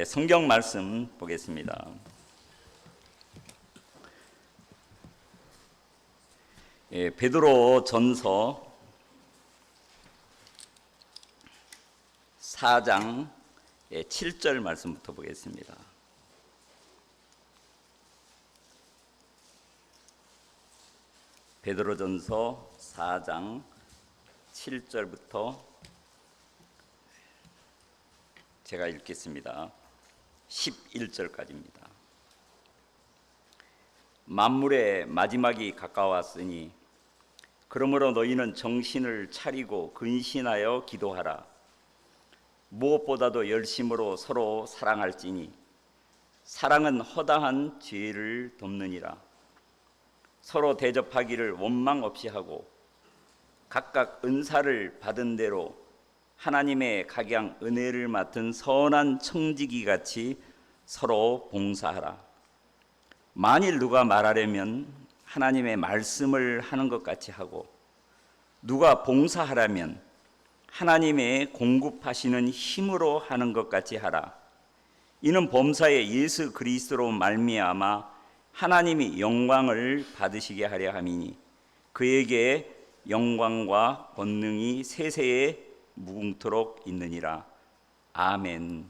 성경 말씀 보겠습니다. 베드로 전서 4장 7절 말씀부터 보겠습니다. 베드로 전서 4장 7절부터 제가 읽겠습니다. 11절까지입니다. 만물의 마지막이 가까웠으니 그러므로 너희는 정신을 차리고 근신하여 기도하라. 무엇보다도 열심으로 서로 사랑할지니 사랑은 허다한 죄를 덮느니라. 서로 대접하기를 원망 없이 하고 각각 은사를 받은 대로 하나님의 각양 은혜를 맡은 선한 청지기 같이 서로 봉사하라. 만일 누가 말하려면 하나님의 말씀을 하는 것 같이 하고 누가 봉사하라면 하나님의 공급하시는 힘으로 하는 것 같이 하라. 이는 범사에 예수 그리스도로 말미암아 하나님이 영광을 받으시게 하려 함이니 그에게 영광과 권능이 세세에 무궁토록 있느니라. 아멘.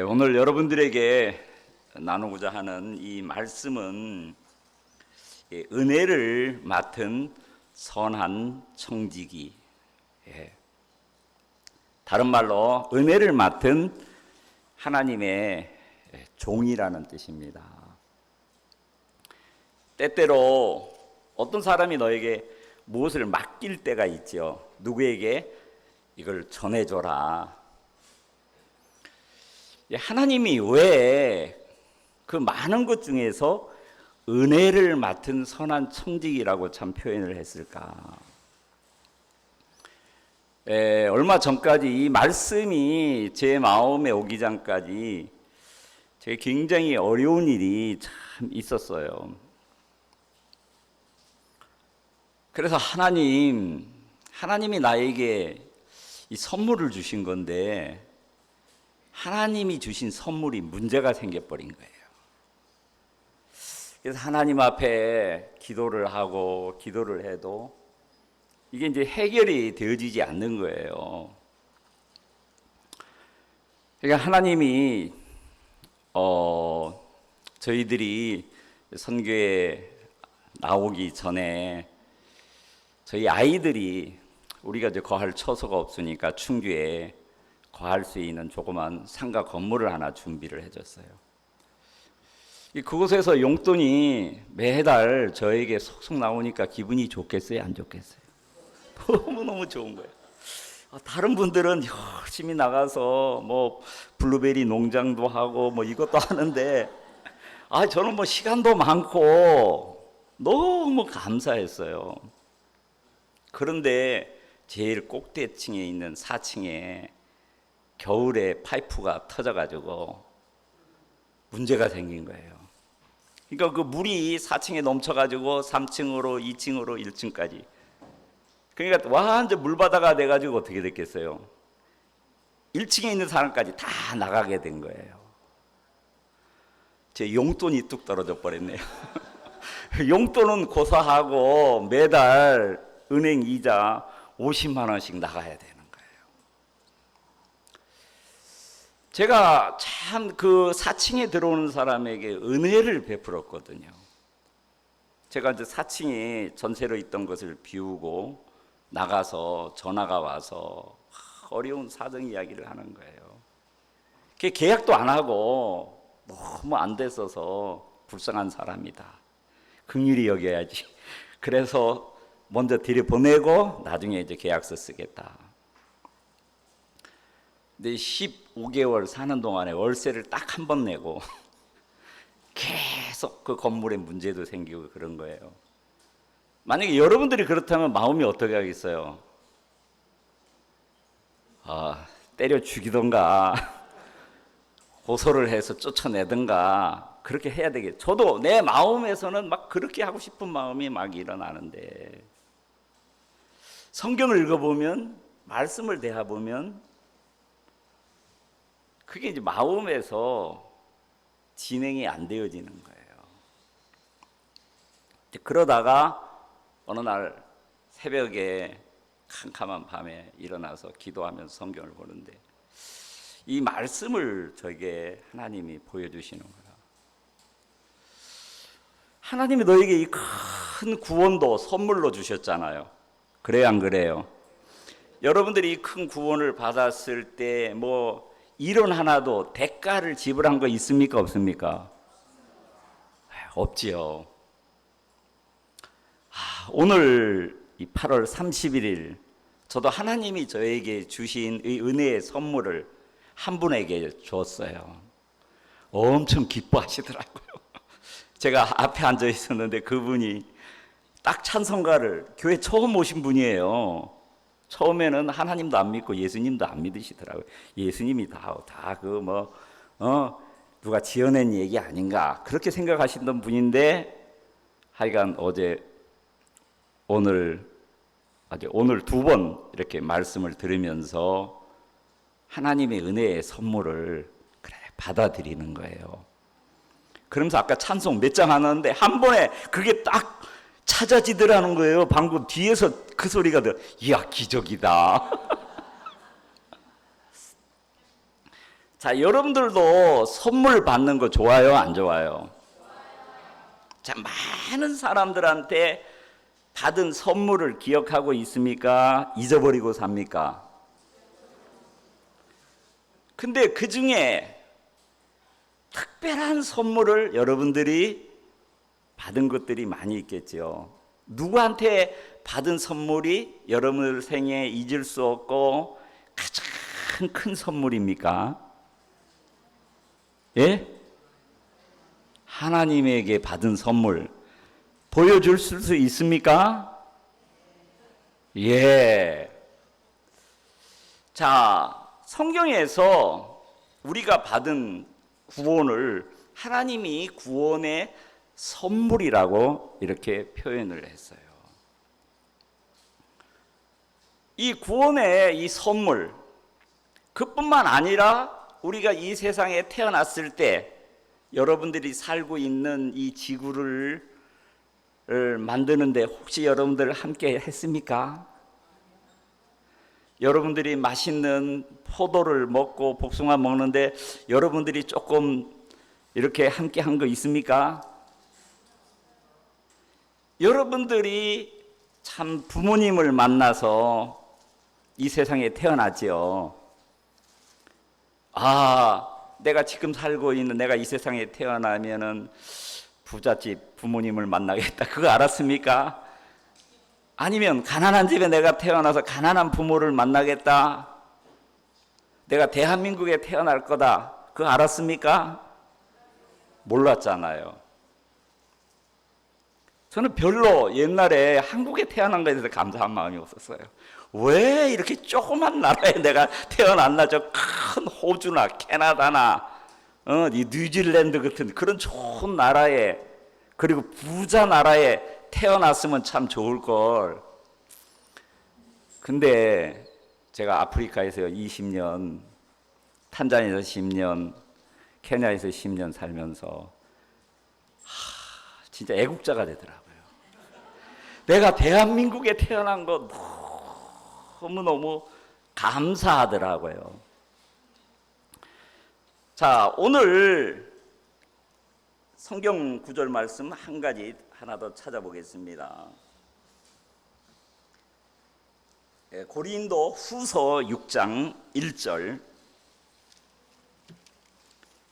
오늘 여러분들에게 나누고자 하는 이 말씀은 은혜를 맡은 선한 청지기, 다른 말로 은혜를 맡은 하나님의 종이라는 뜻입니다. 때때로 어떤 사람이 너에게 무엇을 맡길 때가 있죠. 누구에게 이걸 전해줘라. 하나님이 왜 그 많은 것 중에서 은혜를 맡은 선한 청지기라고 참 표현을 했을까? 얼마 전까지 이 말씀이 제 마음에 오기 전까지 제가 굉장히 어려운 일이 참 있었어요. 그래서 하나님이 나에게 이 선물을 주신 건데 하나님이 주신 선물이 문제가 생겨버린 거예요. 그래서 하나님 앞에 기도를 하고 기도를 해도 이게 이제 해결이 되어지지 않는 거예요. 그러니까 하나님이 저희들이 선교에 나오기 전에 저희 아이들이 우리가 이제 거할 처소가 없으니까 충주에 거할 수 있는 조그만 상가 건물을 하나 준비를 해줬어요. 그곳에서 용돈이 매달 저에게 속속 나오니까 기분이 좋겠어요, 안 좋겠어요? 너무너무 좋은 거예요. 다른 분들은 열심히 나가서 뭐 블루베리 농장도 하고 뭐 이것도 하는데 저는 뭐 시간도 많고 너무 감사했어요. 그런데 제일 꼭대층에 있는 4층에 겨울에 파이프가 터져가지고 문제가 생긴 거예요. 그러니까 그 물이 4층에 넘쳐가지고 3층으로 2층으로 1층까지. 그러니까 완전 물바다가 돼가지고 어떻게 됐겠어요? 1층에 있는 사람까지 다 나가게 된 거예요. 제 용돈이 뚝 떨어져 버렸네요. 용돈은 고사하고 매달 은행 이자 50만 원씩 나가야 되는 거예요. 제가 참 그 4층에 들어오는 사람에게 은혜를 베풀었거든요. 제가 이제 4층에 전세로 있던 것을 비우고 나가서 전화가 와서 어려운 사정 이야기를 하는 거예요. 계약도 안 하고 너무 안 됐어서 불쌍한 사람이다. 긍휼히 여겨야지. 그래서 먼저 들여보내고 나중에 이제 계약서 쓰겠다. 근데 15개월 사는 동안에 월세를 딱 한 번 내고 계속 그 건물에 문제도 생기고 그런 거예요. 만약에 여러분들이 그렇다면 마음이 어떻게 하겠어요? 때려 죽이던가 고소를 해서 쫓아내든가 그렇게 해야 되겠죠. 저도 내 마음에서는 막 그렇게 하고 싶은 마음이 막 일어나는데 성경을 읽어보면 말씀을 대해보면 그게 이제 마음에서 진행이 안 되어지는 거예요. 그러다가 어느 날 새벽에 캄캄한 밤에 일어나서 기도하면서 성경을 보는데 이 말씀을 저에게 하나님이 보여주시는 거예요. 하나님이 너에게 이 큰 구원도 선물로 주셨잖아요. 그래요, 안 그래요? 여러분들이 이 큰 구원을 받았을 때 뭐 일은 하나도 대가를 지불한 거 있습니까, 없습니까? 없지요. 오늘 이 8월 31일 저도 하나님이 저에게 주신 이 은혜의 선물을 한 분에게 줬어요. 엄청 기뻐하시더라고요. 제가 앞에 앉아 있었는데 그분이 딱 찬송가를 교회 처음 오신 분이에요. 처음에는 하나님도 안 믿고 예수님도 안 믿으시더라고요. 예수님이 누가 지어낸 얘기 아닌가 그렇게 생각하시던 분인데 하여간 오늘 두 번 이렇게 말씀을 들으면서 하나님의 은혜의 선물을 받아들이는 거예요. 그러면서 아까 찬송 몇 장 하는데 한 번에 그게 딱 찾아지더라는 거예요. 방금 뒤에서 그 소리가 들어. 이야, 기적이다. 자, 여러분들도 선물 받는 거 좋아요, 안 좋아요? 자, 많은 사람들한테 받은 선물을 기억하고 있습니까? 잊어버리고 삽니까? 근데 그 중에 특별한 선물을 여러분들이 받은 것들이 많이 있겠죠. 누구한테 받은 선물이 여러분들 생에 잊을 수 없고 가장 큰 선물입니까? 예? 하나님에게 받은 선물 보여줄 수 있습니까? 예. 자, 성경에서 우리가 받은 구원을 하나님이 구원의 선물이라고 이렇게 표현을 했어요. 이 구원의 이 선물, 그뿐만 아니라 우리가 이 세상에 태어났을 때 여러분들이 살고 있는 이 지구를 만드는데 혹시 여러분들 함께 했습니까? 여러분들이 맛있는 포도를 먹고 복숭아 먹는데 여러분들이 조금 이렇게 함께 한 거 있습니까? 여러분들이 참 부모님을 만나서 이 세상에 태어났지요. 내가 지금 살고 있는 내가 이 세상에 태어나면은 부잣집 부모님을 만나겠다. 그거 알았습니까? 아니면 가난한 집에 내가 태어나서 가난한 부모를 만나겠다. 내가 대한민국에 태어날 거다. 그거 알았습니까? 몰랐잖아요. 저는 별로 옛날에 한국에 태어난 것에 대해서 감사한 마음이 없었어요. 왜 이렇게 조그만 나라에 내가 태어났나? 저 큰 호주나 캐나다나 이 뉴질랜드 같은 그런 좋은 나라에, 그리고 부자 나라에 태어났으면 참 좋을 걸. 근데 제가 아프리카에서 20년, 탄자니아에서 10년, 케냐에서 10년 살면서 진짜 애국자가 되더라고요. 내가 대한민국에 태어난 거 너무너무 감사하더라고요. 자, 오늘 성경 구절 말씀 한 가지 하나 더 찾아보겠습니다. 고린도 후서 6장 1절,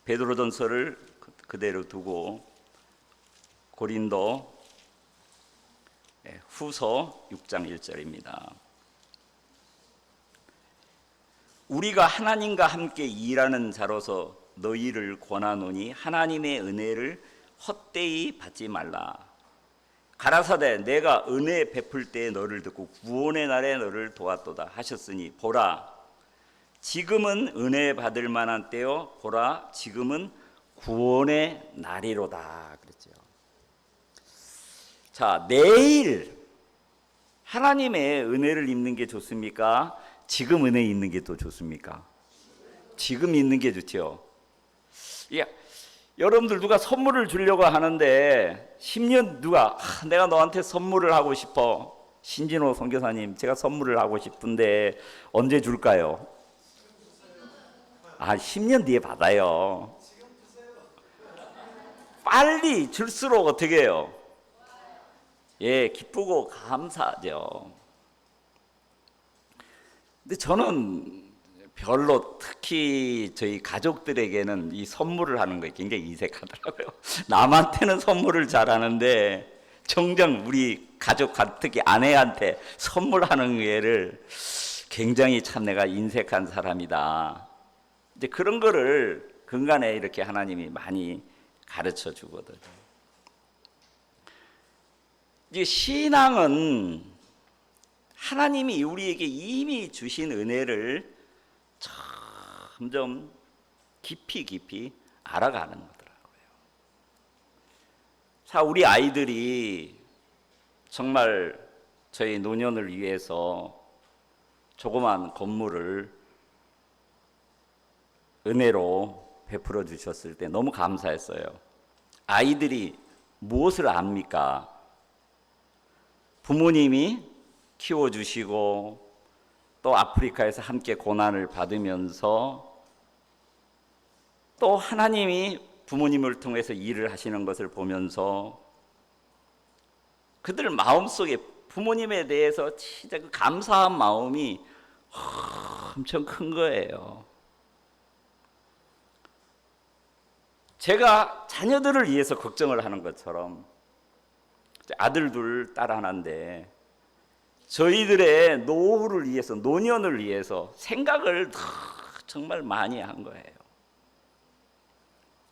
베드로전서를 그대로 두고 고린도 후서 6장 1절입니다. 우리가 하나님과 함께 일하는 자로서 너희를 권하노니 하나님의 은혜를 헛되이 받지 말라. 가라사대 내가 은혜 베풀 때에 너를 듣고 구원의 날에 너를 도왔도다 하셨으니 보라 지금은 은혜 받을 만한 때요 보라 지금은 구원의 날이로다 그랬죠. 자, 내일 하나님의 은혜를 입는 게 좋습니까? 지금 은혜 있는 게 더 좋습니까? 지금 있는 게 좋죠. 야, 여러분들 누가 선물을 주려고 하는데 10년 누가 내가 너한테 선물을 하고 싶어. 신진호 선교사님, 제가 선물을 하고 싶은데 언제 줄까요? 10년 뒤에 받아요. 빨리 줄수록 어떻게 해요? 예, 기쁘고 감사하죠. 근데 저는 별로 특히 저희 가족들에게는 이 선물을 하는 거에 굉장히 인색하더라고요. 남한테는 선물을 잘하는데 정작 우리 가족, 특히 아내한테 선물하는 게를 굉장히 참 내가 인색한 사람이다. 이제 그런 거를 근간에 이렇게 하나님이 많이 가르쳐 주거든요. 이제 신앙은 하나님이 우리에게 이미 주신 은혜를 점점 깊이 알아가는 거더라고요. 자, 우리 아이들이 정말 저희 노년을 위해서 조그만 건물을 은혜로 베풀어 주셨을 때 너무 감사했어요. 아이들이 무엇을 압니까? 부모님이 키워주시고 또 아프리카에서 함께 고난을 받으면서 또 하나님이 부모님을 통해서 일을 하시는 것을 보면서 그들 마음속에 부모님에 대해서 진짜 그 감사한 마음이 엄청 큰 거예요. 제가 자녀들을 위해서 걱정을 하는 것처럼 아들 둘, 딸 하나인데 저희들의 노후를 위해서, 노년을 위해서 생각을 정말 많이 한 거예요.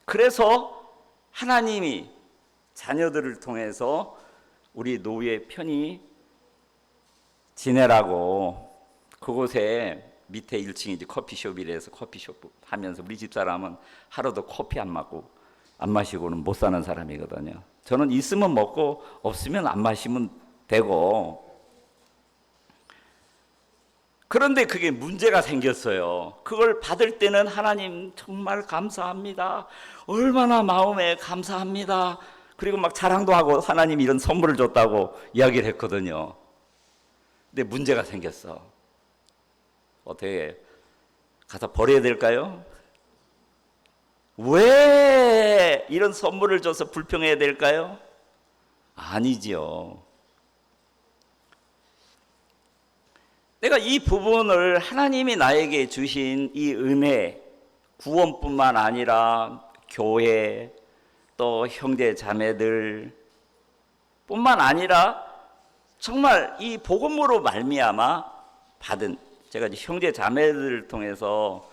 그래서 하나님이 자녀들을 통해서 우리 노후에 편히 지내라고 그곳에 밑에 1층이 이제 커피숍이라서 커피숍 하면서 우리 집사람은 하루도 커피 안 마시고는 못 사는 사람이거든요. 저는 있으면 먹고 없으면 안 마시면 되고. 그런데 그게 문제가 생겼어요. 그걸 받을 때는 하나님 정말 감사합니다. 얼마나 마음에 감사합니다. 그리고 막 자랑도 하고 하나님이 이런 선물을 줬다고 이야기를 했거든요. 근데 문제가 생겼어. 어떻게 가서 버려야 될까요? 왜 이런 선물을 줘서 불평해야 될까요? 아니지요. 내가 이 부분을 하나님이 나에게 주신 이 은혜, 구원뿐만 아니라 교회, 또 형제 자매들 뿐만 아니라 정말 이 복음으로 말미암아 받은, 제가 이제 형제 자매들을 통해서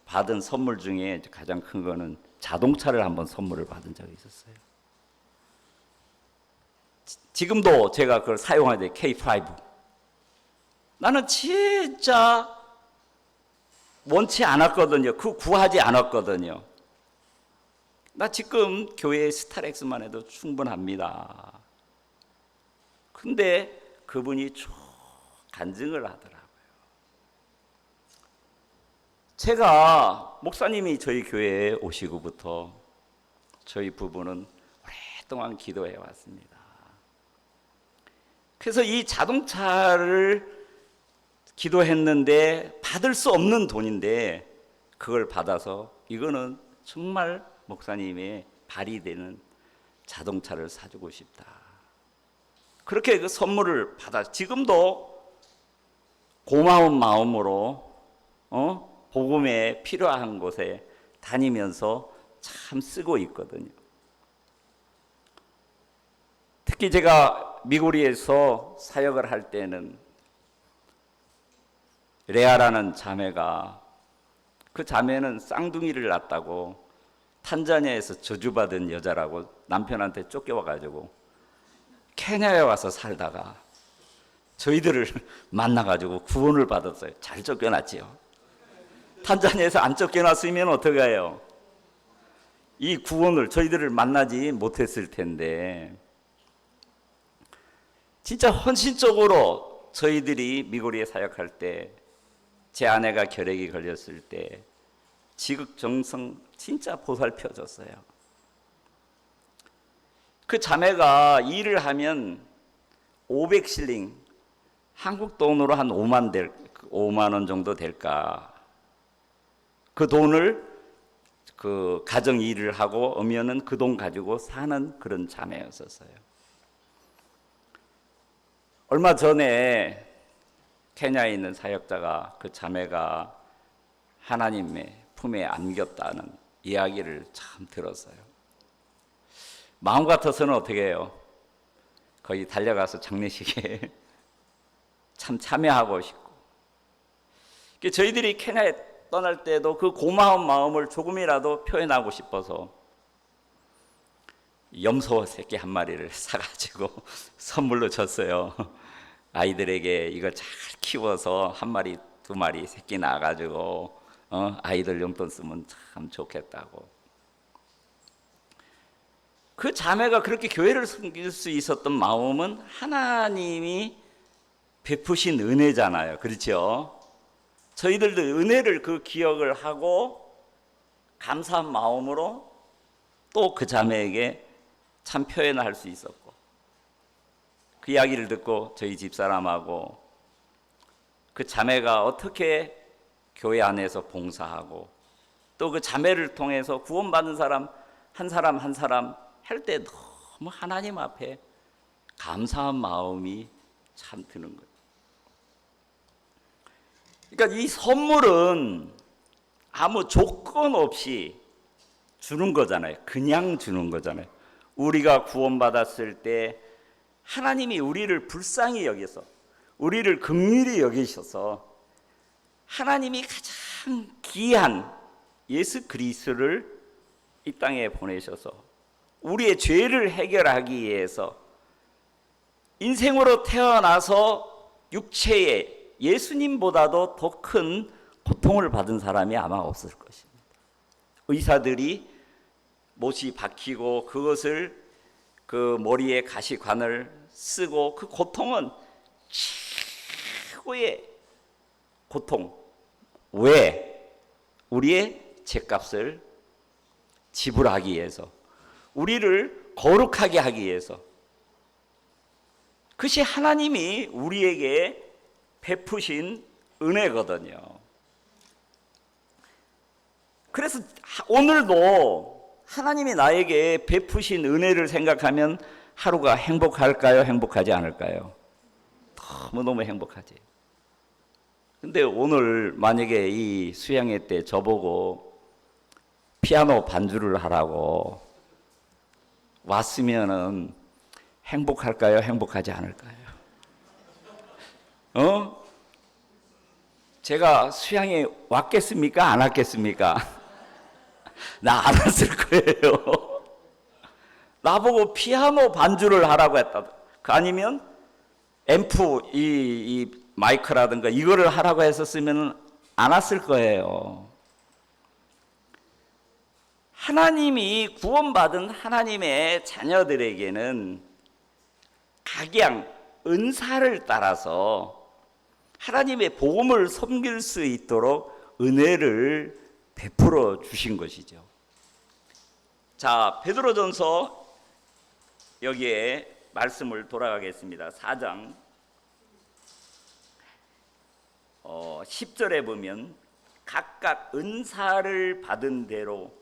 받은 선물 중에 가장 큰 거는 자동차를 한번 선물을 받은 적이 있었어요. 지금도 제가 그걸 사용하는데 K5. 나는 진짜 원치 않았거든요. 구하지 않았거든요. 나 지금 교회 스타렉스만 해도 충분합니다. 근데 그분이 쭉 간증을 하더라고요. 제가 목사님이 저희 교회에 오시고부터 저희 부부는 오랫동안 기도해 왔습니다. 그래서 이 자동차를 기도했는데 받을 수 없는 돈인데 그걸 받아서 이거는 정말 목사님의 발휘되는 자동차를 사주고 싶다. 그렇게 그 선물을 받아 지금도 고마운 마음으로 복음에 필요한 곳에 다니면서 참 쓰고 있거든요. 특히 제가 미고리에서 사역을 할 때는 레아라는 자매가, 그 자매는 쌍둥이를 낳았다고 탄자니아에서 저주받은 여자라고 남편한테 쫓겨와가지고 케냐에 와서 살다가 저희들을 만나가지고 구원을 받았어요. 잘 쫓겨났지요. 탄자니아에서 안 쫓겨났으면 어떻게 해요? 이 구원을 저희들을 만나지 못했을 텐데 진짜 헌신적으로 저희들이 미고리에 사역할 때 제 아내가 결핵이 걸렸을 때 지극정성 진짜 보살펴줬어요. 그 자매가 일을 하면 500실링, 한국 돈으로 한 5만 원 정도 될까. 그 돈을 그 가정 일을 하고 오면은 그 돈 가지고 사는 그런 자매였었어요. 얼마 전에 케냐에 있는 사역자가 그 자매가 하나님의 품에 안겼다는 이야기를 참 들었어요. 마음 같아서는 어떻게 해요? 거기 달려가서 장례식에 참 참여하고 싶고. 저희들이 케냐에 떠날 때도 그 고마운 마음을 조금이라도 표현하고 싶어서 염소 새끼 한 마리를 사가지고 선물로 줬어요. 아이들에게 이거 잘 키워서 한 마리, 두 마리 새끼 낳아가지고 아이들 용돈 쓰면 참 좋겠다고. 그 자매가 그렇게 교회를 섬길 수 있었던 마음은 하나님이 베푸신 은혜잖아요. 그렇죠? 저희들도 은혜를 그 기억을 하고 감사한 마음으로 또 그 자매에게 참 표현할 수 있었고, 그 이야기를 듣고 저희 집사람하고 그 자매가 어떻게 교회 안에서 봉사하고 또 그 자매를 통해서 구원받은 사람 한 사람 할 때 너무 하나님 앞에 감사한 마음이 참 드는 거예요. 그러니까 이 선물은 아무 조건 없이 주는 거잖아요. 그냥 주는 거잖아요. 우리가 구원받았을 때 하나님이 우리를 불쌍히 여기서, 우리를 긍휼히 여기셔서 하나님이 가장 귀한 예수 그리스도를 이 땅에 보내셔서 우리의 죄를 해결하기 위해서 인생으로 태어나서 육체에 예수님보다도 더 큰 고통을 받은 사람이 아마 없을 것입니다. 의사들이 못이 박히고 그것을 그 머리에 가시관을 쓰고 그 고통은 최고의 고통. 왜? 우리의 죄값을 지불하기 위해서, 우리를 거룩하게 하기 위해서. 그것이 하나님이 우리에게 베푸신 은혜거든요. 그래서 오늘도 하나님이 나에게 베푸신 은혜를 생각하면 하루가 행복할까요? 행복하지 않을까요? 너무너무 행복하지. 근데 오늘 만약에 이 수양회 때 저보고 피아노 반주를 하라고 왔으면은 행복할까요? 행복하지 않을까요? 제가 수양에 왔겠습니까? 안 왔겠습니까? 나 안 왔을 거예요. 나보고 피아노 반주를 하라고 했다. 아니면 앰프, 이 마이크라든가 이거를 하라고 했었으면 안 왔을 거예요. 하나님이 구원받은 하나님의 자녀들에게는 각양 은사를 따라서 하나님의 복음을 섬길 수 있도록 은혜를 베풀어 주신 것이죠. 자, 베드로전서 여기에 말씀을 돌아가겠습니다. 4장 10절에 보면 각각 은사를 받은 대로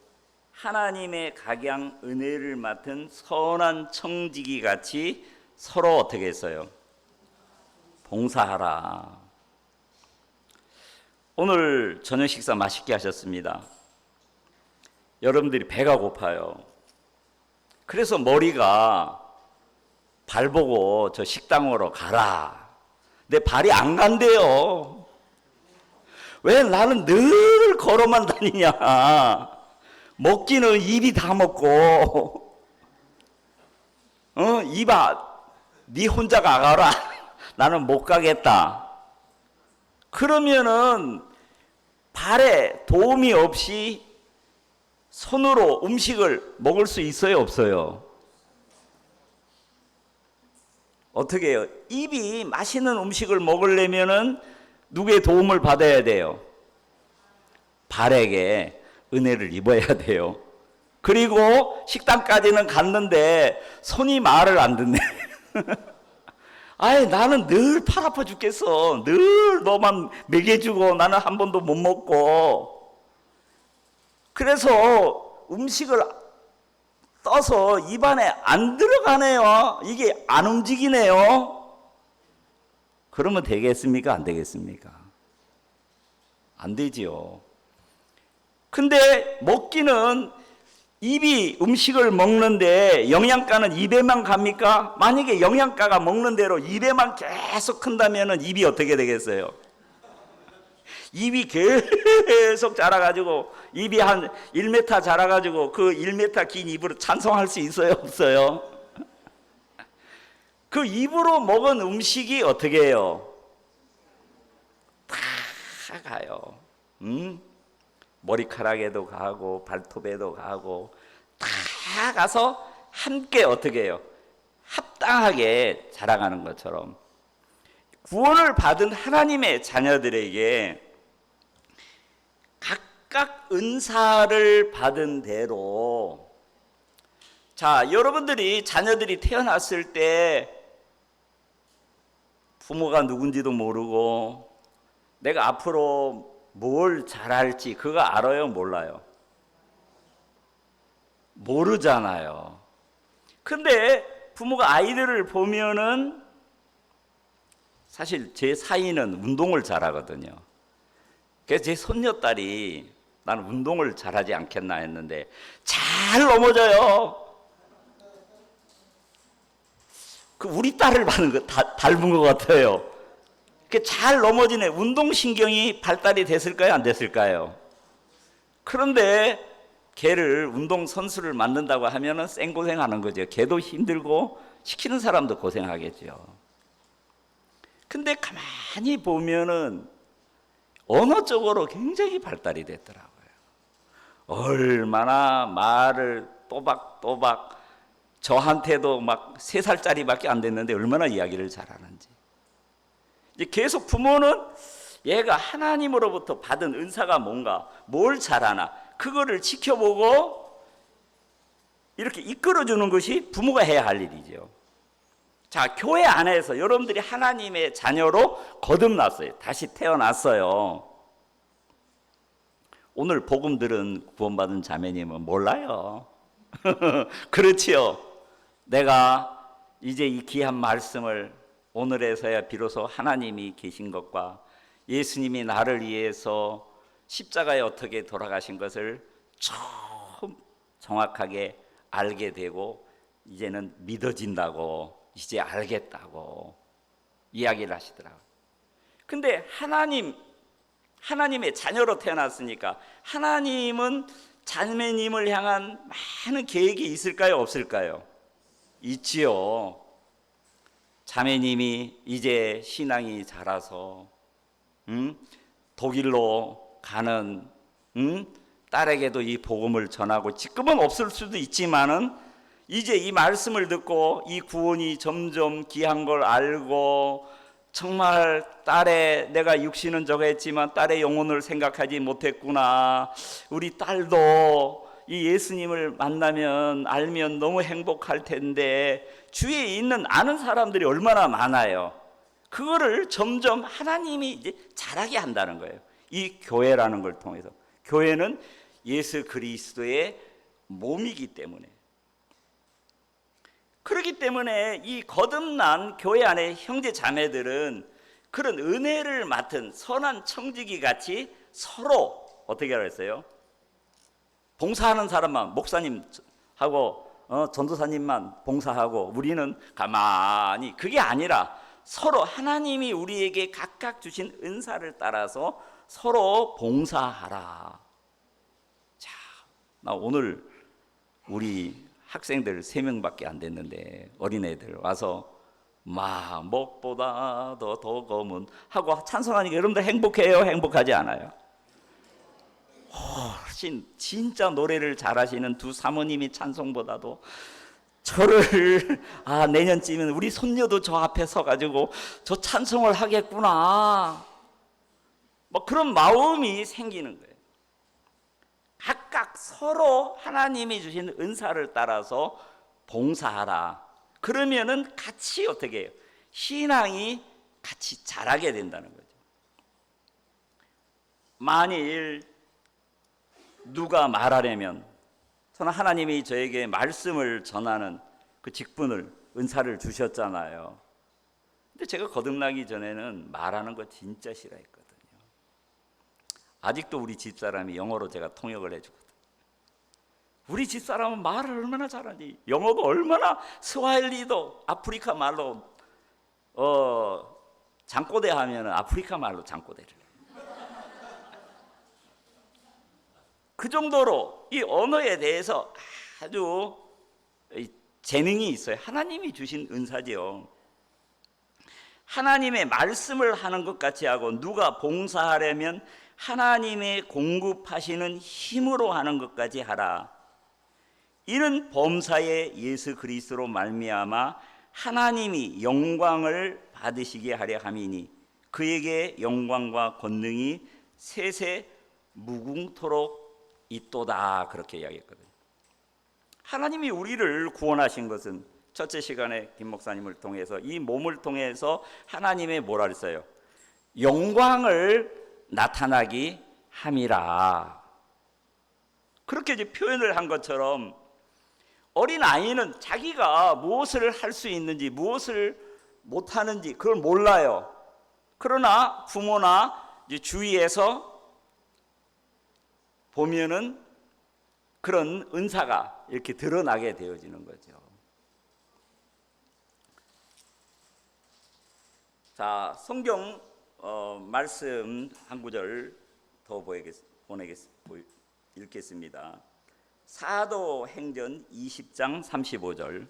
하나님의 각양 은혜를 맡은 선한 청지기 같이 서로 어떻게 했어요? 봉사하라. 오늘 저녁 식사 맛있게 하셨습니다. 여러분들이 배가 고파요. 그래서 머리가 발 보고 저 식당으로 가라. 내 발이 안 간대요. 왜 나는 늘 걸어만 다니냐. 먹기는 입이 다 먹고 입아 네 혼자 가라. 나는 못 가겠다. 그러면은 발에 도움이 없이 손으로 음식을 먹을 수 있어요, 없어요? 어떻게 해요? 입이 맛있는 음식을 먹으려면은 누구의 도움을 받아야 돼요? 발에게. 은혜를 입어야 돼요. 그리고 식당까지는 갔는데 손이 말을 안 듣네. 아이, 나는 늘 팔 아파 죽겠어. 늘 너만 먹여주고 나는 한 번도 못 먹고. 그래서 음식을 떠서 입안에 안 들어가네요. 이게 안 움직이네요. 그러면 되겠습니까? 안 되겠습니까? 안 되지요. 근데 먹기는 입이 음식을 먹는데 영양가는 입에만 갑니까? 만약에 영양가가 먹는 대로 입에만 계속 큰다면 입이 어떻게 되겠어요? 입이 계속 자라가지고 입이 한 1m 자라가지고 그 1m 긴 입으로 찬송할 수 있어요? 없어요? 그 입으로 먹은 음식이 어떻게 해요? 다 가요. 머리카락에도 가고 발톱에도 가고 다 가서 함께 어떻게 해요? 합당하게 자라가는 것처럼 구원을 받은 하나님의 자녀들에게 각각 은사를 받은 대로, 자, 여러분들이 자녀들이 태어났을 때 부모가 누군지도 모르고 내가 앞으로 뭘 잘할지 그거 알아요? 몰라요? 모르잖아요. 근데 부모가 아이들을 보면은 사실 제 사이는 운동을 잘하거든요. 그래서 제 손녀딸이 나는 운동을 잘하지 않겠나 했는데 잘 넘어져요. 그 우리 딸을 닮은 것 같아요. 잘 넘어지네. 운동신경이 발달이 됐을까요? 안 됐을까요? 그런데 걔를 운동선수를 만든다고 하면은 생고생하는 거죠. 걔도 힘들고 시키는 사람도 고생하겠죠. 근데 가만히 보면은 언어적으로 굉장히 발달이 됐더라고요. 얼마나 말을 또박또박, 저한테도 막 3살짜리밖에 안 됐는데 얼마나 이야기를 잘하는지. 이제 계속 부모는 얘가 하나님으로부터 받은 은사가 뭔가, 뭘 잘하나, 그거를 지켜보고 이렇게 이끌어주는 것이 부모가 해야 할 일이죠. 자, 교회 안에서 여러분들이 하나님의 자녀로 거듭났어요. 다시 태어났어요. 오늘 복음 들은 구원받은 자매님은 몰라요. 그렇지요. 내가 이제 이 귀한 말씀을 오늘에서야 비로소 하나님이 계신 것과 예수님이 나를 위해서 십자가에 어떻게 돌아가신 것을 처음 정확하게 알게 되고 이제는 믿어진다고, 이제 알겠다고 이야기를 하시더라고요. 근데 하나님의 자녀로 태어났으니까 하나님은 자매님을 향한 많은 계획이 있을까요? 없을까요? 있지요. 자매님이 이제 신앙이 자라서 독일로 가는 딸에게도 이 복음을 전하고, 지금은 없을 수도 있지만은 이제 이 말씀을 듣고 이 구원이 점점 귀한 걸 알고, 정말 딸의, 내가 육신은 저거 했지만 딸의 영혼을 생각하지 못했구나, 우리 딸도 이 예수님을 만나면 알면 너무 행복할 텐데, 주위에 있는 아는 사람들이 얼마나 많아요. 그거를 점점 하나님이 이제 자라게 한다는 거예요. 이 교회라는 걸 통해서. 교회는 예수 그리스도의 몸이기 때문에. 그렇기 때문에 이 거듭난 교회 안의 형제 자매들은 그런 은혜를 맡은 선한 청지기 같이 서로 어떻게 하라 했어요? 봉사하는 사람만, 목사님하고 전도사님만 봉사하고 우리는 가만히, 그게 아니라 서로 하나님이 우리에게 각각 주신 은사를 따라서 서로 봉사하라. 자, 나 오늘 우리 학생들 3명밖에 안 됐는데 어린애들 와서 막 목보다 더 검은 하고 찬송하니까 여러분들 행복해요? 행복하지 않아요? 훨씬 진짜 노래를 잘하시는 두 사모님이 찬송보다도 저를 내년쯤에는 우리 손녀도 저 앞에 서가지고 저 찬송을 하겠구나, 뭐 그런 마음이 생기는 거예요. 각각 서로 하나님이 주신 은사를 따라서 봉사하라. 그러면은 같이 어떻게 해요? 신앙이 같이 자라게 된다는 거죠. 만일 누가 말하려면, 저는 하나님이 저에게 말씀을 전하는 그 직분을, 은사를 주셨잖아요. 근데 제가 거듭나기 전에는 말하는 거 진짜 싫어했거든요. 아직도 우리 집사람이 영어로 제가 통역을 해주거든요. 우리 집사람은 말을 얼마나 잘하니, 영어가 얼마나, 스와힐리도 아프리카 말로 장꼬대 하면 아프리카 말로 장꼬대를 해요. 그 정도로 이 언어에 대해서 아주 재능이 있어요. 하나님이 주신 은사지요. 하나님의 말씀을 하는 것 같이 하고, 누가 봉사하려면 하나님의 공급하시는 힘으로 하는 것까지 하라. 이는 범사에 예수 그리스도로 말미암아 하나님이 영광을 받으시게 하려 함이니 그에게 영광과 권능이 세세 무궁토록 있도다. 그렇게 이야기했거든요. 하나님이 우리를 구원하신 것은 첫째 시간에 김 목사님을 통해서, 이 몸을 통해서 하나님의 뭐라 그랬어요? 영광을 나타나게 함이라. 그렇게 이제 표현을 한 것처럼, 어린 아이는 자기가 무엇을 할 수 있는지 무엇을 못하는지 그걸 몰라요. 그러나 부모나 이제 주위에서 보면은 그런 은사가 이렇게 드러나게 되어지는 거죠. 자, 성경 말씀 한 구절 더 읽겠습니다. 사도행전 20장 35절.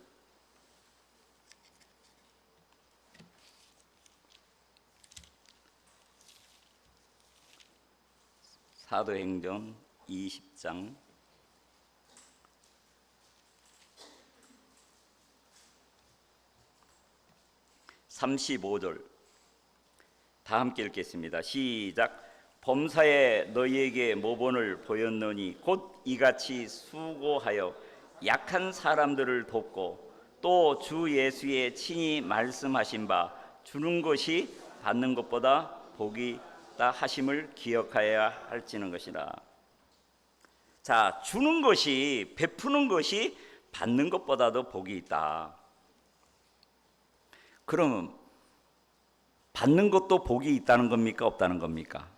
사도행전 20장 35절. 다 함께 읽겠습니다. 시작. 범사에 너희에게 모본을 보였노니 곧 이같이 수고하여 약한 사람들을 돕고 또 주 예수의 친히 말씀하신 바 주는 것이 받는 것보다 복이 있다 하심을 기억하여야 할지는 것이라. 자, 주는 것이, 베푸는 것이 받는 것보다도 복이 있다. 그러면 받는 것도 복이 있다는 겁니까? 없다는 겁니까?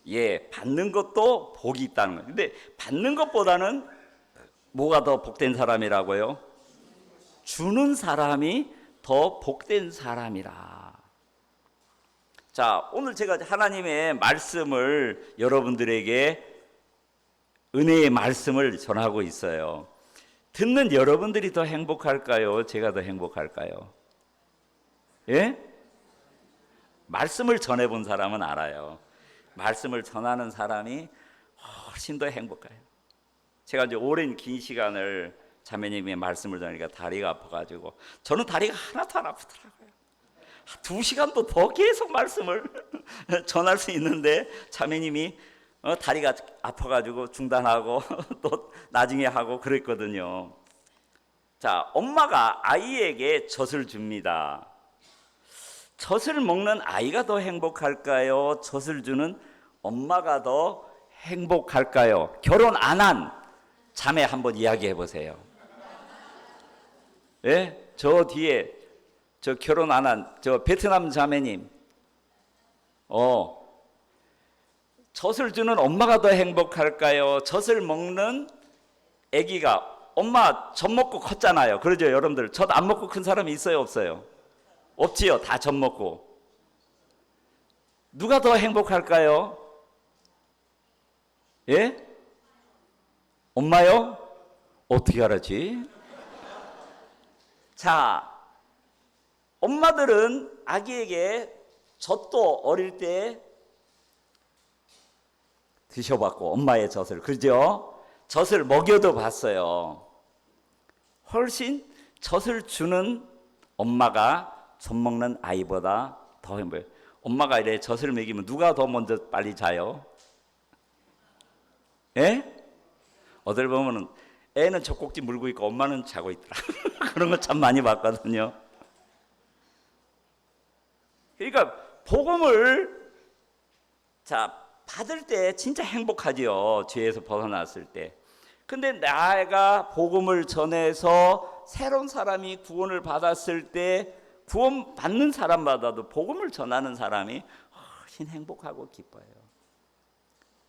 예, 받는 것도 복이 있다는 거예요. 근데 받는 것보다는 뭐가 더 복된 사람이라고요? 주는 사람이 더 복된 사람이라. 자, 오늘 제가 하나님의 말씀을, 여러분들에게 은혜의 말씀을 전하고 있어요. 듣는 여러분들이 더 행복할까요? 제가 더 행복할까요? 예? 말씀을 전해본 사람은 알아요. 말씀을 전하는 사람이 훨씬 더 행복해요. 제가 이제 오랜 긴 시간을 자매님의 말씀을 전하니까 다리가 아파가지고, 저는 다리가 하나도 안 아프더라고요. 2시간도 더 계속 말씀을 전할 수 있는데 자매님이 다리가 아파가지고 중단하고 또 나중에 하고 그랬거든요. 자, 엄마가 아이에게 젖을 줍니다. 젖을 먹는 아이가 더 행복할까요? 젖을 주는 엄마가 더 행복할까요? 결혼 안 한 자매 한번 이야기해 보세요. 예? 저 뒤에 저 결혼 안 한 저 베트남 자매님, 젖을 주는 엄마가 더 행복할까요? 젖을 먹는 아기가, 엄마 젖 먹고 컸잖아요. 그러죠, 여러분들? 젖 안 먹고 큰 사람이 있어요, 없어요? 없지요. 다 젖 먹고. 누가 더 행복할까요? 예? 엄마요? 어떻게 알았지? 자, 엄마들은 아기에게 젖도 어릴 때 드셔봤고, 엄마의 젖을, 그죠? 젖을 먹여도 봤어요. 훨씬 젖을 주는 엄마가 젖 먹는 아이보다 더 행복해요. 엄마가 이래 젖을 먹이면 누가 더 먼저 빨리 자요? 예? 어들 보면은 애는 젖꼭지 물고 있고 엄마는 자고 있더라. 그런 거 참 많이 봤거든요. 그러니까 복음을 받을 때 진짜 행복하지요. 죄에서 벗어났을 때. 근데 내가 복음을 전해서 새로운 사람이 구원을 받았을 때 구원 받는 사람마다도 복음을 전하는 사람이 훨씬 행복하고 기뻐요.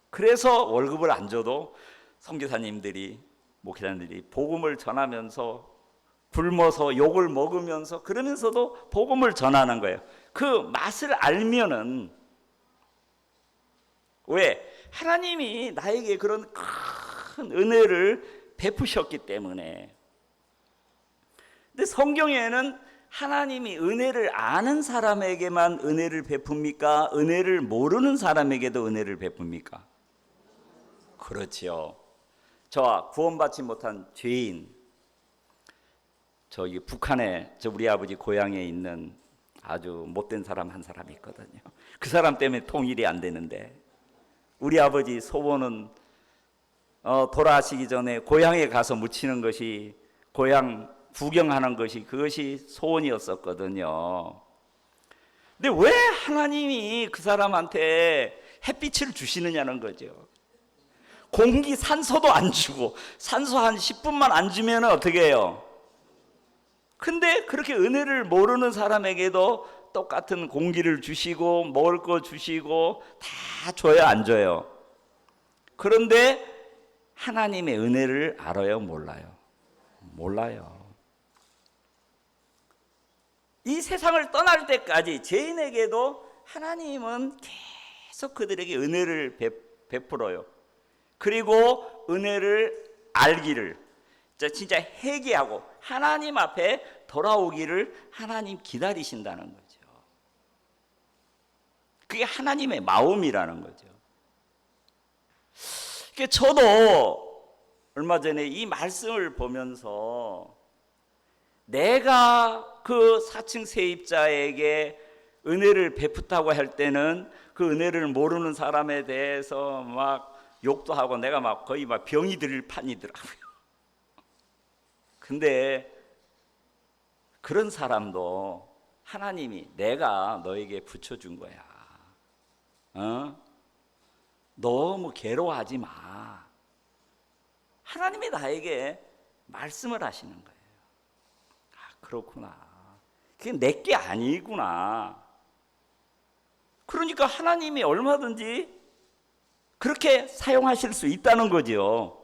그래서 월급을 안 줘도 선교사님들이, 목회자들이 복음을 전하면서 굶어서 욕을 먹으면서 그러면서도 복음을 전하는 거예요. 그 맛을 알면은, 왜? 하나님이 나에게 그런 큰 은혜를 베푸셨기 때문에. 근데 성경에는 하나님이 은혜를 아는 사람에게만 은혜를 베풉니까? 은혜를 모르는 사람에게도 은혜를 베풉니까? 그렇지요. 저와 구원받지 못한 죄인, 저기 북한에 우리 아버지 고향에 있는 아주 못된 사람 한 사람이 있거든요. 그 사람 때문에 통일이 안 되는데, 우리 아버지 소원은 돌아가시기 전에 고향에 가서 묻히는 것이, 고향 구경하는 것이, 그것이 소원이었었거든요. 근데 왜 하나님이 그 사람한테 햇빛을 주시느냐는 거죠. 공기, 산소도 안 주고, 산소 한 10분만 안 주면 어떻게 해요? 근데 그렇게 은혜를 모르는 사람에게도 똑같은 공기를 주시고 먹을 거 주시고 다 줘요, 안 줘요? 그런데 하나님의 은혜를 알아요, 몰라요? 몰라요. 이 세상을 떠날 때까지 죄인에게도 하나님은 계속 그들에게 은혜를 베풀어요. 그리고 은혜를 알기를, 진짜 회개하고 하나님 앞에 돌아오기를 하나님 기다리신다는 거죠. 그게 하나님의 마음이라는 거죠. 저도 얼마 전에 이 말씀을 보면서 내가 그 4층 세입자에게 은혜를 베푸다고 할 때는 그 은혜를 모르는 사람에 대해서 막 욕도 하고 내가 막 거의 막 병이 들 판이더라고요. 근데 그런 사람도 하나님이 내가 너에게 붙여준 거야. 너무 괴로워하지 마. 하나님이 나에게 말씀을 하시는 거예요. 아, 그렇구나. 그게 내게 아니구나. 그러니까 하나님이 얼마든지 그렇게 사용하실 수 있다는 거죠.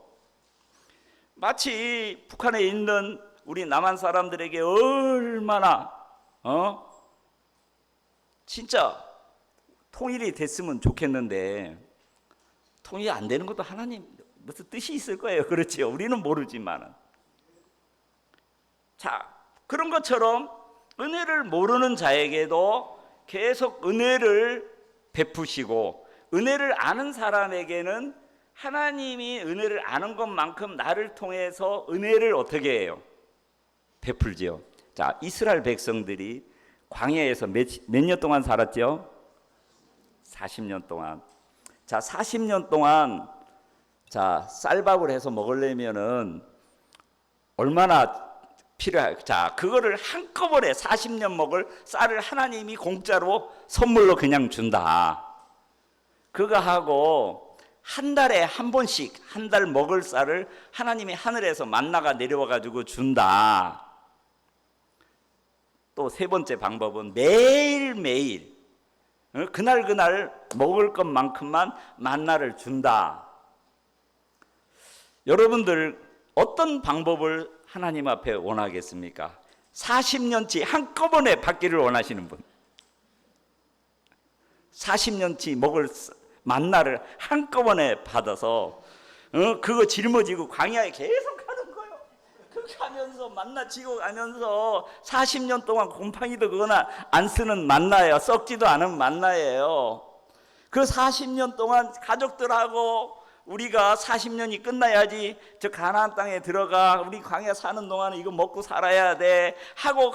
마치 북한에 있는 우리 남한 사람들에게 얼마나 진짜 통일이 됐으면 좋겠는데, 통일이 안 되는 것도 하나님 무슨 뜻이 있을 거예요. 그렇죠? 우리는 모르지만은. 그런 것처럼 은혜를 모르는 자에게도 계속 은혜를 베푸시고, 은혜를 아는 사람에게는 하나님이 은혜를 아는 것만큼 나를 통해서 은혜를 어떻게 해요? 베풀지요. 이스라엘 백성들이 광야에서 몇 년 동안 살았죠? 40년 동안. 40년 동안 쌀밥을 해서 먹으려면은 얼마나 필요해요? 그거를 한꺼번에 40년 먹을 쌀을 하나님이 공짜로 선물로 그냥 준다. 그거 하고 한 달에 한 번씩 한 달 먹을 쌀을 하나님이 하늘에서 만나가 내려와 가지고 준다. 또 세 번째 방법은 매일매일 그날 먹을 것만큼만 만나를 준다. 여러분들 어떤 방법을 하나님 앞에 원하겠습니까? 40년치 한꺼번에 받기를 원하시는 분, 40년치 먹을 만나를 한꺼번에 받아서 그거 짊어지고 광야에 계속 가는 거예요. 그렇게 하면서 만나 지고 가면서 40년 동안 곰팡이도 그거나 안 쓰는 만나예요. 썩지도 않은 만나예요. 그 40년 동안 가족들하고 우리가 40년이 끝나야지 저 가나안 땅에 들어가, 우리 광야 사는 동안은 이거 먹고 살아야 돼 하고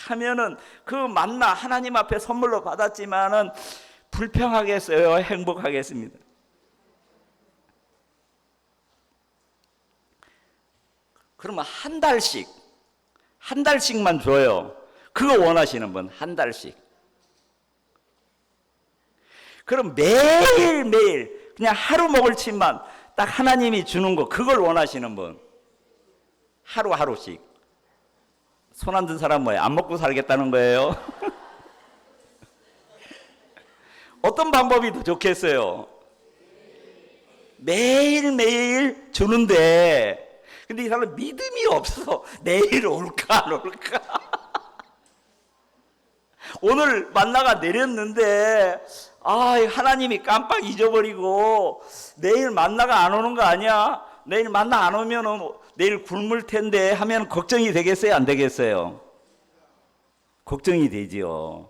하면은 그 만나 하나님 앞에 선물로 받았지만은 불평하겠어요? 행복하겠습니다? 그러면 한 달씩만 줘요. 그거 원하시는 분 한 달씩. 그럼 매일매일 그냥 하루 먹을 침만 딱 하나님이 주는 거 그걸 원하시는 분 하루하루씩. 손 안 든 사람 뭐예요? 안 먹고 살겠다는 거예요? 어떤 방법이 더 좋겠어요? 매일매일 주는데 근데 이 사람은 믿음이 없어. 내일 올까 안 올까? 오늘 만나가 내렸는데 하나님이 깜빡 잊어버리고 내일 만나가 안 오는 거 아니야? 내일 만나 안 오면 내일 굶을 텐데 하면 걱정이 되겠어요? 안 되겠어요? 걱정이 되지요.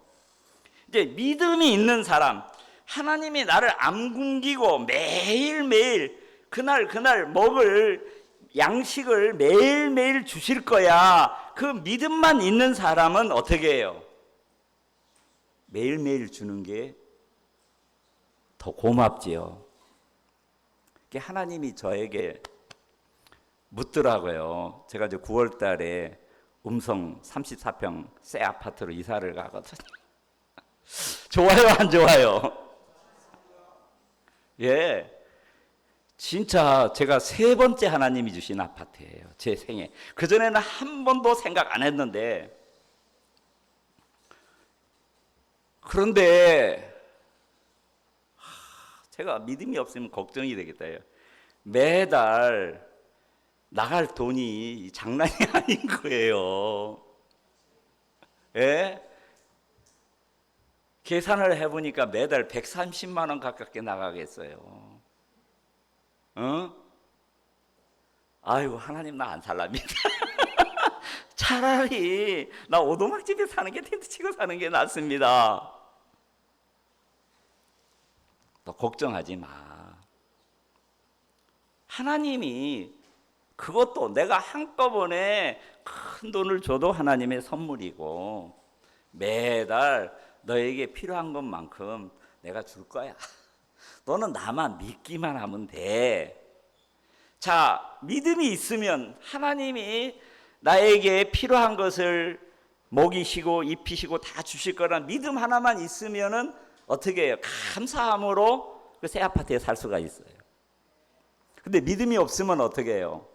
이제 믿음이 있는 사람, 하나님이 나를 안 굶기고 매일매일 그날 먹을 양식을 매일매일 주실 거야. 그 믿음만 있는 사람은 어떻게 해요? 매일매일 주는 게 더 고맙지요. 하나님이 저에게 묻더라고요. 제가 이제 9월 달에 음성 34평 새 아파트로 이사를 가거든요. 좋아요, 안 좋아요? 예. 진짜 제가 세 번째 하나님이 주신 아파트예요. 제 생에. 그전에는 한 번도 생각 안 했는데 그런데 제가 믿음이 없으면 걱정이 되겠다. 매달 나갈 돈이 장난이 아닌 거예요. 예? 계산을 해보니까 매달 130만 원 가깝게 나가겠어요. 아이고 하나님 나 안 살랍니다. 차라리 나 오두막집에 사는 게 텐트 치고 사는 게 낫습니다. 너 걱정하지 마. 하나님이 그것도 내가 한꺼번에 큰 돈을 줘도 하나님의 선물이고 매달 너에게 필요한 것만큼 내가 줄 거야. 너는 나만 믿기만 하면 돼. 자, 믿음이 있으면 하나님이 나에게 필요한 것을 먹이시고 입히시고 다 주실 거란 믿음 하나만 있으면은 어떻게 해요? 감사함으로 그 새 아파트에 살 수가 있어요. 근데 믿음이 없으면 어떻게 해요?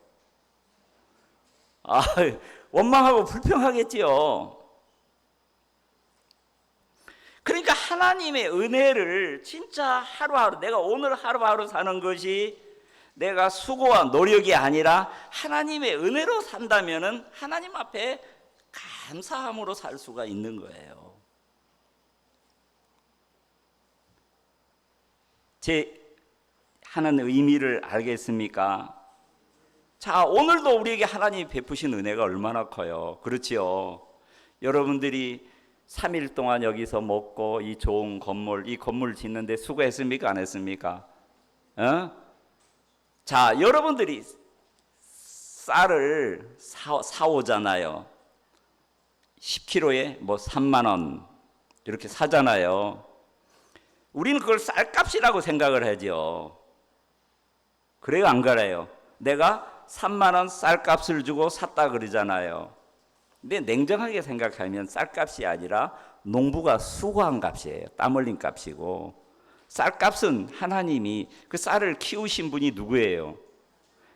원망하고 불평하겠지요. 그러니까 하나님의 은혜를 진짜 하루하루 내가 오늘 하루하루 사는 것이 내가 수고와 노력이 아니라 하나님의 은혜로 산다면은 하나님 앞에 감사함으로 살 수가 있는 거예요. 제 하는 의미를 알겠습니까? 자, 오늘도 우리에게 하나님이 베푸신 은혜가 얼마나 커요. 그렇지요. 여러분들이 3일 동안 여기서 먹고 이 좋은 건물, 이 건물 짓는데 수고했습니까? 안 했습니까? 자, 여러분들이 쌀을 사오잖아요. 10kg에 뭐 3만 원 이렇게 사잖아요. 우리는 그걸 쌀값이라고 생각을 하죠. 그래요, 안 그래요? 내가 3만 원 쌀값을 주고 샀다 그러잖아요. 근데 냉정하게 생각하면 쌀값이 아니라 농부가 수고한 값이에요. 땀 흘린 값이고 쌀값은 하나님이 그 쌀을 키우신 분이 누구예요?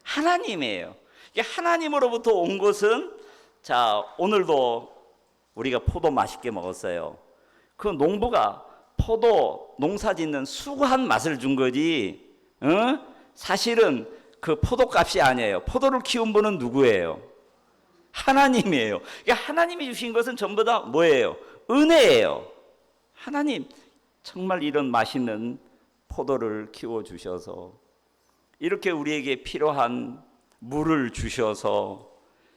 하나님이에요. 하나님으로부터 온 것은 자, 오늘도 우리가 포도 맛있게 먹었어요. 그 농부가 포도 농사 짓는 수고한 맛을 준 거지. 사실은 그 포도값이 아니에요. 포도를 키운 분은 누구예요? 하나님이에요. 하나님이 주신 것은 전부 다 뭐예요? 은혜예요. 하나님 정말 이런 맛있는 포도를 키워 주셔서 이렇게 우리에게 필요한 물을 주셔서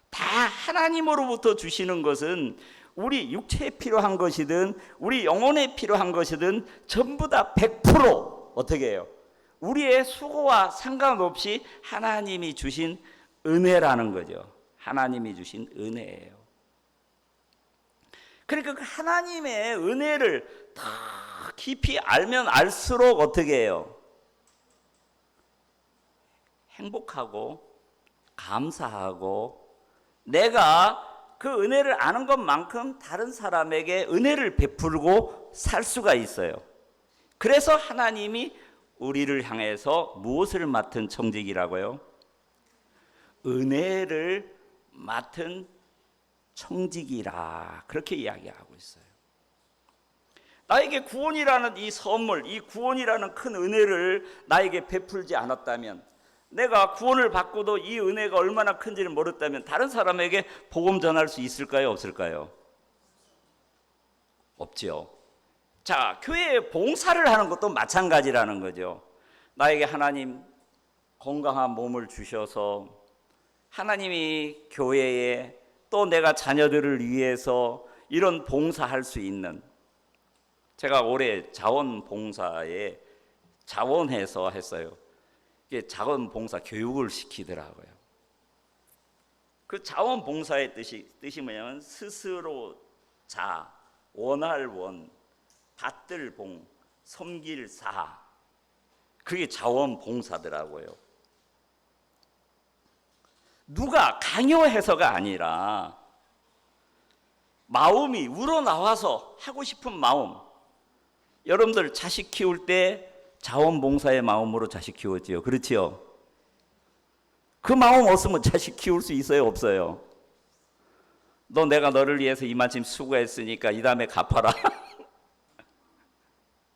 다 하나님으로부터 주시는 것은 우리 육체에 필요한 것이든 우리 영혼에 필요한 것이든 전부 다 100% 어떻게 해요? 우리의 수고와 상관없이 하나님이 주신 은혜라는 거죠. 하나님이 주신 은혜예요. 그러니까 그 하나님의 은혜를 더 깊이 알면 알수록 어떻게 해요? 행복하고 감사하고 내가 그 은혜를 아는 것만큼 다른 사람에게 은혜를 베풀고 살 수가 있어요. 그래서 하나님이 우리를 향해서 무엇을 맡은 청직이라고요? 은혜를 맡은 청직이라 그렇게 이야기하고 있어요. 나에게 구원이라는 이 선물, 이 구원이라는 큰 은혜를 나에게 베풀지 않았다면, 내가 구원을 받고도 이 은혜가 얼마나 큰지를 모른다면 다른 사람에게 복음 전할 수 있을까요? 없을까요? 없지요. 자, 교회에 봉사를 하는 것도 마찬가지라는 거죠. 나에게 하나님 건강한 몸을 주셔서 하나님이 교회에 또 내가 자녀들을 위해서 이런 봉사할 수 있는, 제가 올해 자원봉사에 자원해서 했어요. 이게 자원봉사 교육을 시키더라고요. 그 자원봉사의 뜻이 뭐냐면 스스로 자, 원할 원, 받들 봉, 섬길 사. 그게 자원봉사더라고요. 누가 강요해서가 아니라 마음이 우러나와서 하고 싶은 마음. 여러분들 자식 키울 때 자원봉사의 마음으로 자식 키웠지요. 그렇지요? 그 마음 없으면 자식 키울 수 있어요? 없어요? 너 내가 너를 위해서 이만큼 수고했으니까 이 다음에 갚아라.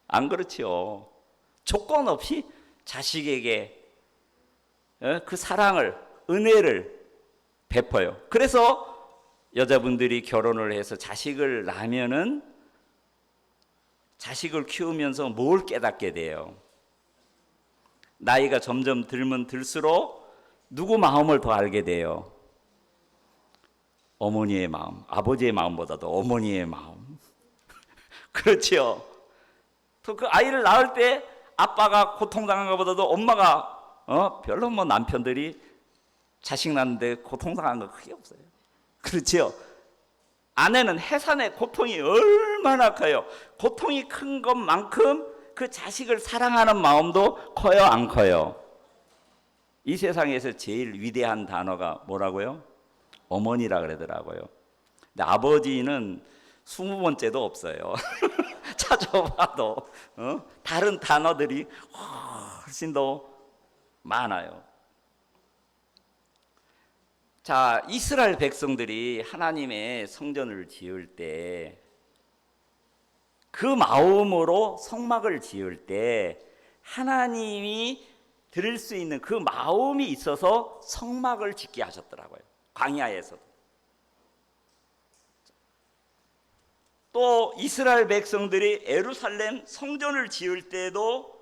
안 그렇지요? 조건 없이 자식에게 그 사랑을, 은혜를 베풀어요. 그래서 여자분들이 결혼을 해서 자식을 낳으면은 자식을 키우면서 뭘 깨닫게 돼요? 나이가 점점 들면 들수록 누구 마음을 더 알게 돼요? 어머니의 마음, 아버지의 마음보다도 어머니의 마음. 그렇죠? 또 그 아이를 낳을 때 아빠가 고통당한 것보다도 엄마가 별로 뭐 남편들이 자식 낳는데 고통당한 거 크게 없어요. 그렇죠? 아내는 해산의 고통이 얼마나 커요. 고통이 큰 것만큼 그 자식을 사랑하는 마음도 커요, 안 커요? 이 세상에서 제일 위대한 단어가 뭐라고요? 어머니라 그러더라고요. 근데 아버지는 20번째도 없어요. 찾아봐도 다른 단어들이 훨씬 더 많아요. 자, 이스라엘 백성들이 하나님의 성전을 지을 때, 그 마음으로 성막을 지을 때 하나님이 드릴 수 있는 그 마음이 있어서 성막을 짓게 하셨더라고요. 광야에서도. 또 이스라엘 백성들이 예루살렘 성전을 지을 때도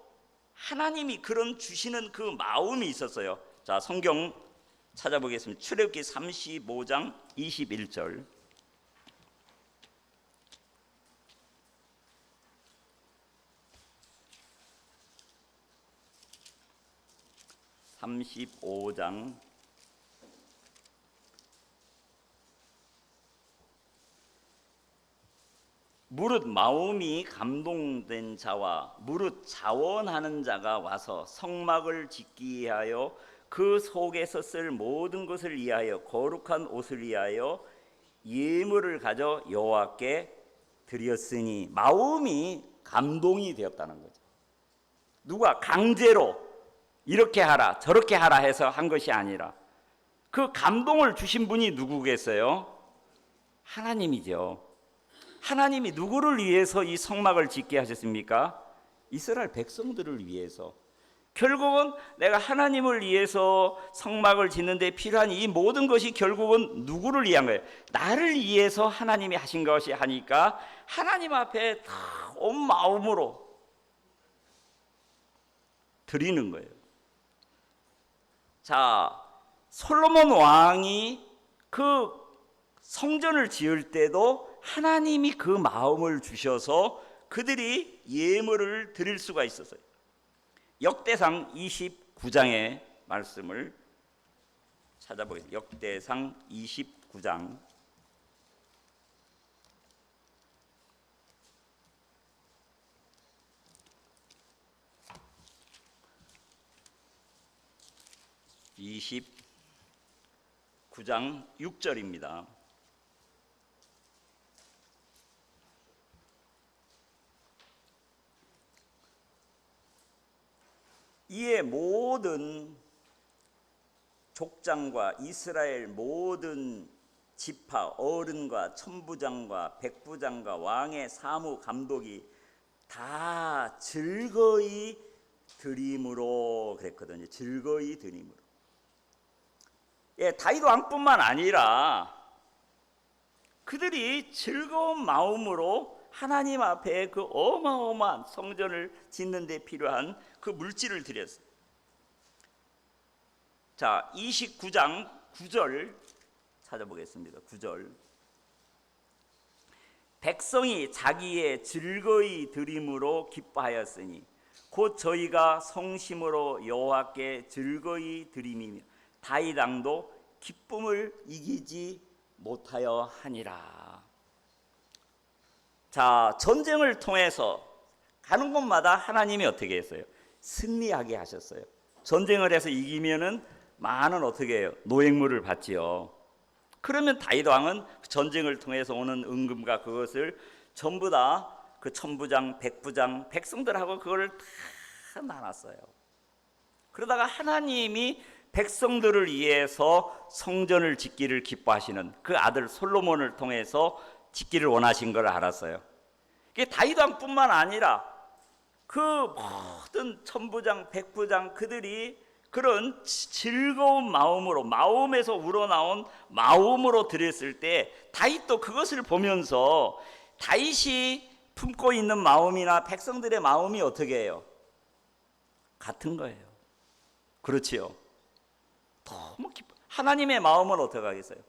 하나님이 그런 주시는 그 마음이 있었어요. 자, 성경 찾아보겠습니다. 출애굽기 35장 21절. 35장 무릇 마음이 감동된 자와 무릇 자원하는 자가 와서 성막을 짓기 위하여 그 속에서 쓸 모든 것을 위하여 거룩한 옷을 위하여 예물을 가져 여호와께 드렸으니, 마음이 감동이 되었다는 거죠. 누가 강제로 이렇게 하라 저렇게 하라 해서 한 것이 아니라 그 감동을 주신 분이 누구겠어요? 하나님이죠. 하나님이 누구를 위해서 이 성막을 짓게 하셨습니까? 이스라엘 백성들을 위해서. 결국은 내가 하나님을 위해서 성막을 짓는데 필요한 이 모든 것이 결국은 누구를 위한 거예요? 나를 위해서 하나님이 하신 것이 하니까 하나님 앞에 다 온 마음으로 드리는 거예요. 자, 솔로몬 왕이 그 성전을 지을 때도 하나님이 그 마음을 주셔서 그들이 예물을 드릴 수가 있었어요. 역대상 29장의 말씀을 찾아보겠습니다. 역대상 29장 29장 29장 6절입니다. 이에 모든 족장과 이스라엘 모든 지파 어른과 천부장과 백부장과 왕의 사무 감독이 다 즐거이 드림으로 그랬거든요. 즐거이 드림으로. 예, 다윗 왕뿐만 아니라 그들이 즐거운 마음으로 하나님 앞에 그 어마어마한 성전을 짓는 데 필요한 그 물질을 드렸어요. 자, 29장 9절 찾아보겠습니다. 9절. 백성이 자기의 즐거이 드림으로 기뻐하였으니 곧 저희가 성심으로 여호와께 즐거이 드림이며 다윗 왕도 기쁨을 이기지 못하여 하니라. 자, 전쟁을 통해서 가는 곳마다 하나님이 어떻게 했어요? 승리하게 하셨어요. 전쟁을 해서 이기면은 많은 어떻게 해요? 노획물을 받지요. 그러면 다윗 왕은 전쟁을 통해서 오는 은금과 그것을 전부 다 그 천부장, 백부장, 백성들하고 그걸 다 나눴어요. 그러다가 하나님이 백성들을 위해서 성전을 짓기를 기뻐하시는 그 아들 솔로몬을 통해서 짓기를 원하신 걸 알았어요. 이게 다윗 왕뿐만 아니라 그 모든 천부장, 백부장 그들이 그런 즐거운 마음으로, 마음에서 우러나온 마음으로 드렸을 때 다윗도 그것을 보면서 다윗이 품고 있는 마음이나 백성들의 마음이 어떻게 해요? 같은 거예요. 그렇지요. 너무 기뻐. 하나님의 마음은 어떻게 하겠어요?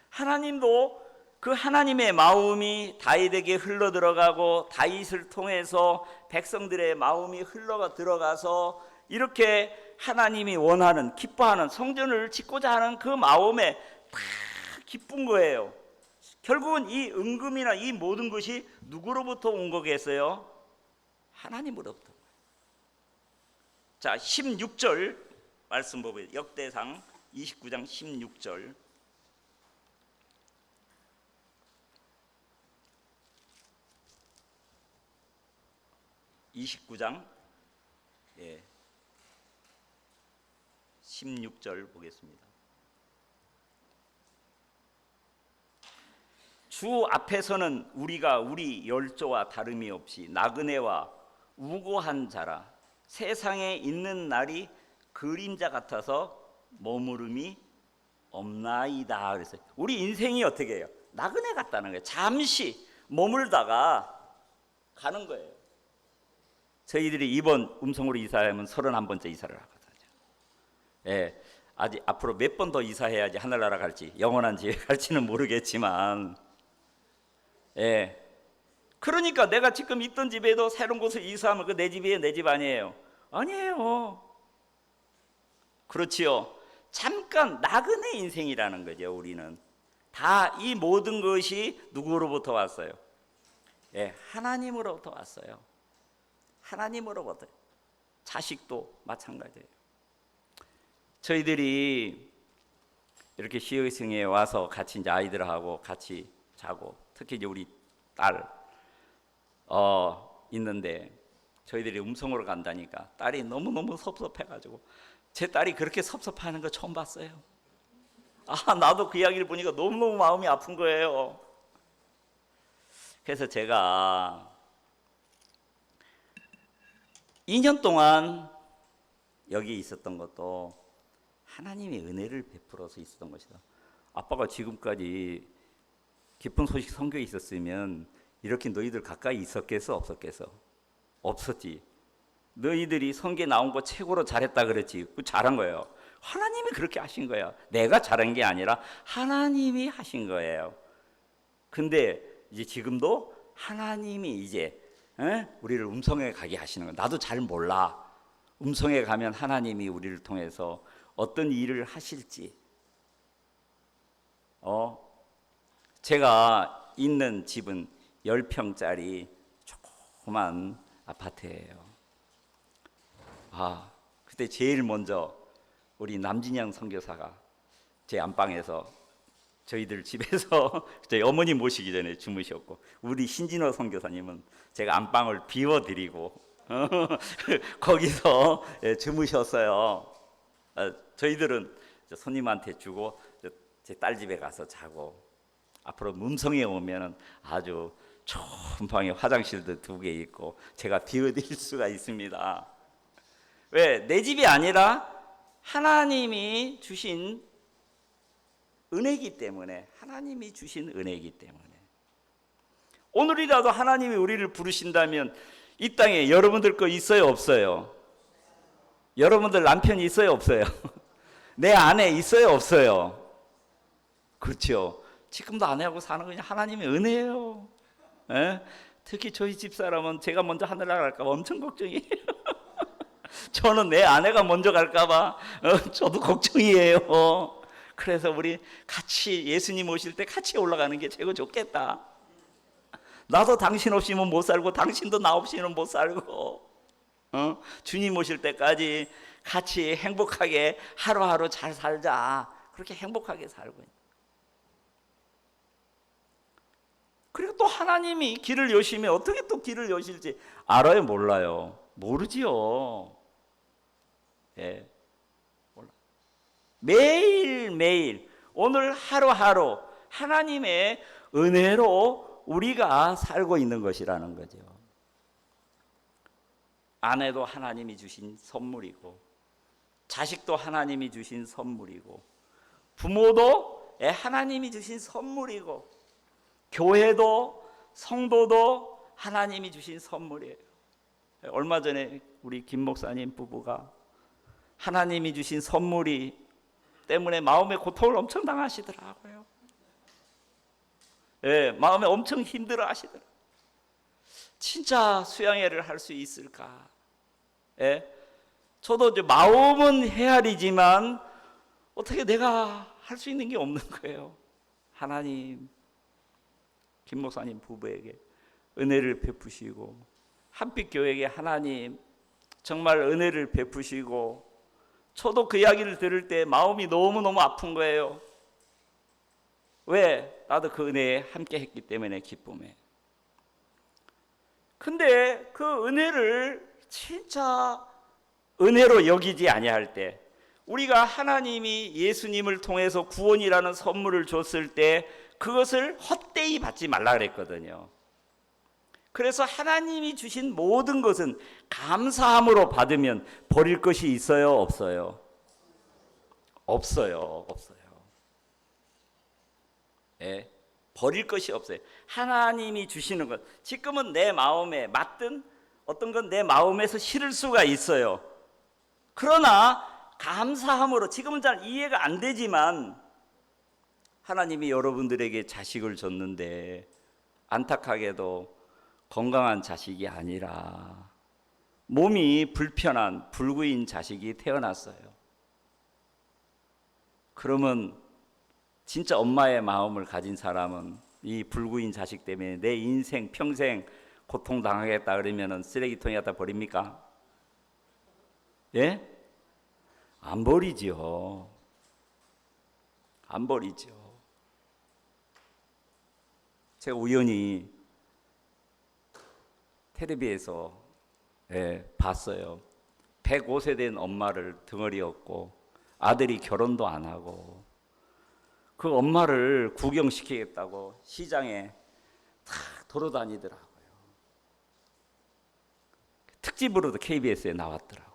하나님도 그 하나님의 마음이 다윗에게 흘러 들어가고 다윗을 통해서 백성들의 마음이 흘러 들어가서 이렇게 하나님이 원하는 기뻐하는 성전을 짓고자 하는 그 마음에 다 기쁜 거예요. 결국은 이 은금이나 이 모든 것이 누구로부터 온 거겠어요? 하나님으로부터. 자, 16절 말씀 보세요. 역대상 29장 16절. (29장) 16절 보겠습니다. 주 앞에서는 우리가 우리 열조와 다름이 없이 나그네와 우고한 자라 세상에 있는 날이 그림자 같아서 머무름이 없나이다. 그랬어요. 우리 인생이 어떻게 해요? 나그네 같다는 거예요. 잠시 머물다가 가는 거예요. 저희들이 이번 음성으로 이사하면 31번째 이사를 하거든요. 예, 아직 앞으로 몇 번 더 이사해야지 하늘나라 갈지 영원한 지에 갈지는 모르겠지만, 예, 그러니까 내가 지금 있던 집에도 새로운 곳을 이사하면 그 내 집이에요, 내 집 아니에요? 아니에요. 그렇지요. 잠깐 나그네 인생이라는 거죠. 우리는 다 이 모든 것이 누구로부터 왔어요? 예, 하나님으로부터 왔어요. 하나님으로부터. 자식도 마찬가지예요. 저희들이 이렇게 시의승에 와서 같이 이제 아이들하고 같이 자고, 특히 이제 우리 딸 있는데 저희들이 음성으로 간다니까 딸이 너무너무 섭섭해가지고, 제 딸이 그렇게 섭섭해하는 거 처음 봤어요. 나도 그 이야기를 보니까 너무너무 마음이 아픈 거예요. 그래서 제가 2년 동안 여기 있었던 것도 하나님의 은혜를 베풀어서 있었던 것이다. 아빠가 지금까지 기쁜 소식 선교에 있었으면 이렇게 너희들 가까이 있었겠어, 없었겠어? 없었지. 너희들이 선교에 나온 거 최고로 잘했다 그랬지. 잘한 거예요. 하나님이 그렇게 하신 거야. 내가 잘한 게 아니라 하나님이 하신 거예요. 근데 이제 지금도 하나님이 이제 우리를 음성에 가게 하시는 거예요. 나도 잘 몰라. 음성에 가면 하나님이 우리를 통해서 어떤 일을 하실지. 제가 있는 집은 10평짜리 조그만 아파트예요. 그때 제일 먼저 우리 남진영 선교사가 제 안방에서 저희들 집에서 저희 어머니 모시기 전에 주무셨고, 우리 신진호 선교사님은 제가 안방을 비워드리고 거기서 주무셨어요. 저희들은 손님한테 주고 제 딸 집에 가서 자고, 앞으로 문성에 오면은 아주 좋은 방에 화장실도 2개 있고 제가 비워드릴 수가 있습니다. 왜? 내 집이 아니라 하나님이 주신 은혜이기 때문에, 하나님이 주신 은혜이기 때문에. 오늘이라도 하나님이 우리를 부르신다면 이 땅에 여러분들 거 있어요, 없어요? 여러분들 남편이 있어요, 없어요? 내 아내 있어요, 없어요? 그렇죠. 지금도 아내하고 사는 건 하나님의 은혜예요. 에? 특히 저희 집사람은 제가 먼저 하늘 나갈까 봐 엄청 걱정이에요. 저는 내 아내가 먼저 갈까 봐 저도 걱정이에요. 그래서 우리 같이 예수님 오실 때 같이 올라가는 게 최고 좋겠다. 나도 당신 없이는 못 살고 당신도 나 없이는 못 살고, 주님 오실 때까지 같이 행복하게 하루하루 잘 살자. 그렇게 행복하게 살고 있는. 그리고 또 하나님이 길을 여시면 어떻게 또 길을 여실지 알아요, 몰라요? 모르지요. 예. 몰라. 매일매일 오늘 하루하루 하나님의 은혜로 우리가 살고 있는 것이라는 거죠. 아내도 하나님이 주신 선물이고, 자식도 하나님이 주신 선물이고, 부모도 하나님이 주신 선물이고, 교회도 성도도 하나님이 주신 선물이에요. 얼마 전에 우리 김 목사님 부부가 하나님이 주신 선물이 때문에 마음의 고통을 엄청 당하시더라고요. 마음에 엄청 힘들어 하시더라고요. 진짜 수양회를 할 수 있을까? 저도 이제 마음은 헤아리지만 어떻게 내가 할 수 있는 게 없는 거예요. 하나님, 김 목사님 부부에게 은혜를 베푸시고, 한빛교회에게 하나님 정말 은혜를 베푸시고, 저도 그 이야기를 들을 때 마음이 너무너무 아픈 거예요. 왜? 나도 그 은혜에 함께 했기 때문에 기쁨에. 근데 그 은혜를 진짜 은혜로 여기지 아니할 때, 우리가 하나님이 예수님을 통해서 구원이라는 선물을 줬을 때 그것을 헛되이 받지 말라 그랬거든요. 그래서 하나님이 주신 모든 것은 감사함으로 받으면 버릴 것이 있어요, 없어요? 없어요. 버릴 것이 없어요. 하나님이 주시는 것, 지금은 내 마음에 맞든 어떤 건 내 마음에서 싫을 수가 있어요. 그러나 감사함으로, 지금은 잘 이해가 안 되지만 하나님이 여러분들에게 자식을 줬는데 안타깝게도 건강한 자식이 아니라 몸이 불편한 불구인 자식이 태어났어요. 그러면 진짜 엄마의 마음을 가진 사람은 이 불구인 자식 때문에 내 인생 평생 고통당하겠다 그러면 쓰레기통에다 버립니까? 예? 안 버리죠. 안 버리죠. 제가 우연히 텔레비에서 봤어요. 105세 된 엄마를 덩어리 업고 아들이 결혼도 안 하고 그 엄마를 구경시키겠다고 시장에 탁 돌아다니더라고요. 특집으로도 KBS에 나왔더라고요.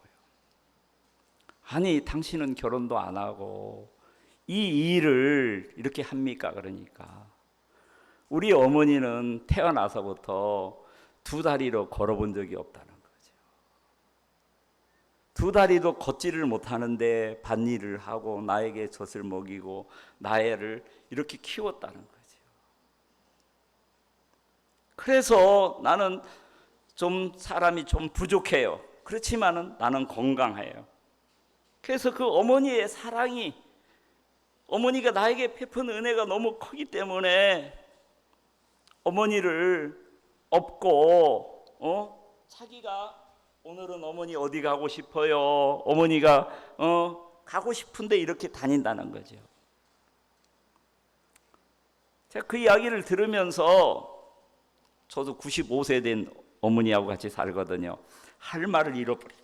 아니, 당신은 결혼도 안 하고 이 일을 이렇게 합니까? 그러니까 우리 어머니는 태어나서부터 2다리로 걸어본 적이 없다는 거죠. 2다리도 걷지를 못하는데 밭일을 하고 나에게 젖을 먹이고 나애를 이렇게 키웠다는 거죠. 그래서 나는 좀 사람이 좀 부족해요. 그렇지만은 나는 건강해요. 그래서 그 어머니의 사랑이, 어머니가 나에게 베푼 은혜가 너무 크기 때문에 어머니를 업고 자기가 오늘은 어머니 어디 가고 싶어요. 어머니가 가고 싶은데 이렇게 다닌다는 거죠. 제가 그 이야기를 들으면서 저도 95세 된 어머니하고 같이 살거든요. 할 말을 잃어버려.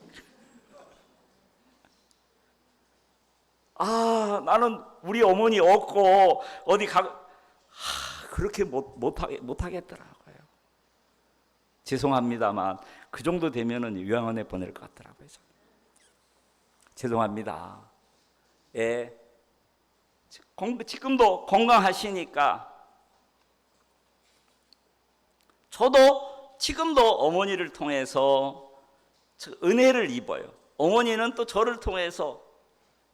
나는 우리 어머니 없고 어디 그렇게 못하겠더라고요. 죄송합니다만 그 정도 되면은 요양원에 보낼 것 같더라고요. 죄송합니다. 예. 지금도 건강하시니까 저도 지금도 어머니를 통해서 은혜를 입어요. 어머니는 또 저를 통해서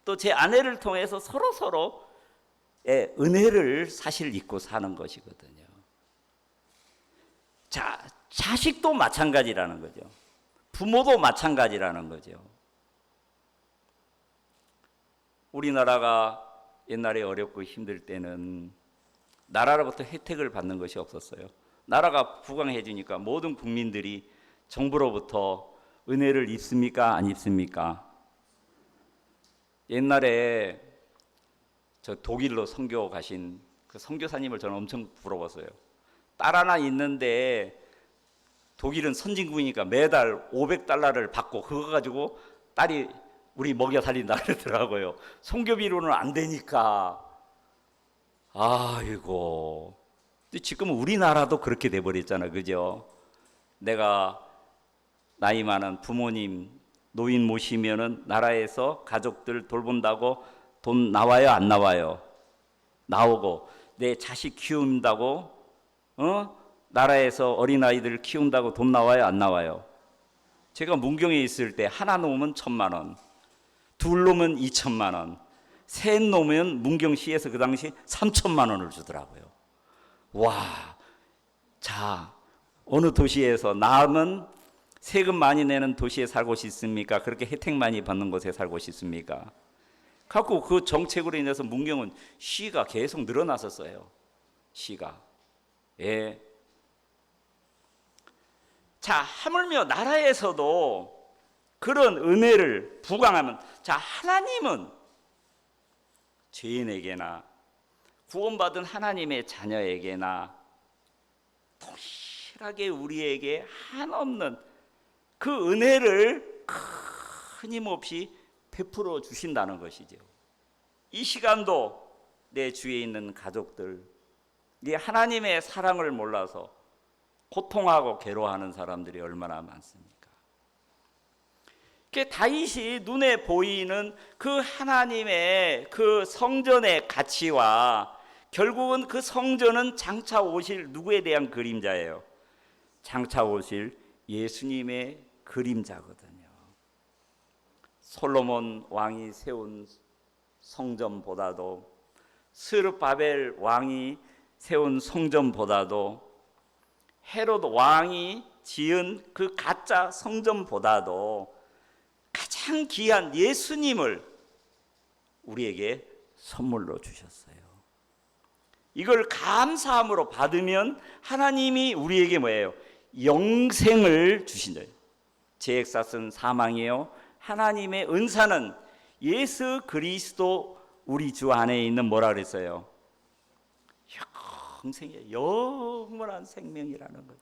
또 제 아내를 통해서 서로 은혜를 사실 입고 사는 것이거든요. 자, 자식도 마찬가지라는 거죠. 부모도 마찬가지라는 거죠. 우리나라가 옛날에 어렵고 힘들 때는 나라로부터 혜택을 받는 것이 없었어요. 나라가 부강해지니까 모든 국민들이 정부로부터 은혜를 입습니까? 안 입습니까? 옛날에 저 독일로 선교 가신 그 선교사님을 저는 엄청 부러웠어요. 딸 하나 있는데 독일은 선진국이니까 매달 $500를 받고 그거 가지고 딸이 우리 먹여 살린다 그러더라고요. 선교비로는 안 되니까. 아이고. 지금 우리나라도 그렇게 돼버렸잖아, 그죠? 내가 나이 많은 부모님, 노인 모시면은 나라에서 가족들 돌본다고 돈 나와요, 안 나와요? 나오고 내 자식 키운다고 나라에서 어린아이들 키운다고 돈 나와요, 안 나와요? 제가 문경에 있을 때 하나 놓으면 1,000만 원, 둘 놓으면 2,000만 원, 셋 놓으면 문경시에서 그 당시 3,000만 원을 주더라고요. 와, 자, 어느 도시에서 남은 세금 많이 내는 도시에 살고 싶습니까? 그렇게 혜택 많이 받는 곳에 살고 싶습니까? 갖고 그 정책으로 인해서 문경은 시가 계속 늘어났었어요. 시가. 예. 자, 하물며 나라에서도 그런 은혜를 부강하면, 자, 하나님은 죄인에게나 구원받은 하나님의 자녀에게나 동일하게 우리에게 한없는 그 은혜를 끊임없이 베풀어 주신다는 것이죠. 이 시간도 내 주위에 있는 가족들, 이 하나님의 사랑을 몰라서 고통하고 괴로워하는 사람들이 얼마나 많습니까? 다윗이 눈에 보이는 그 하나님의 그 성전의 가치와 결국은 그 성전은 장차 오실 누구에 대한 그림자예요? 장차 오실 예수님의 그림자거든요. 솔로몬 왕이 세운 성전보다도, 스룹바벨 왕이 세운 성전보다도, 헤롯 왕이 지은 그 가짜 성전보다도 가장 귀한 예수님을 우리에게 선물로 주셨어요. 이걸 감사함으로 받으면 하나님이 우리에게 뭐예요? 영생을 주신다. 죄액사은 사망이요, 하나님의 은사는 예수 그리스도 우리 주 안에 있는 뭐라 그랬어요? 영생이에요. 영원한 생명이라는 거죠.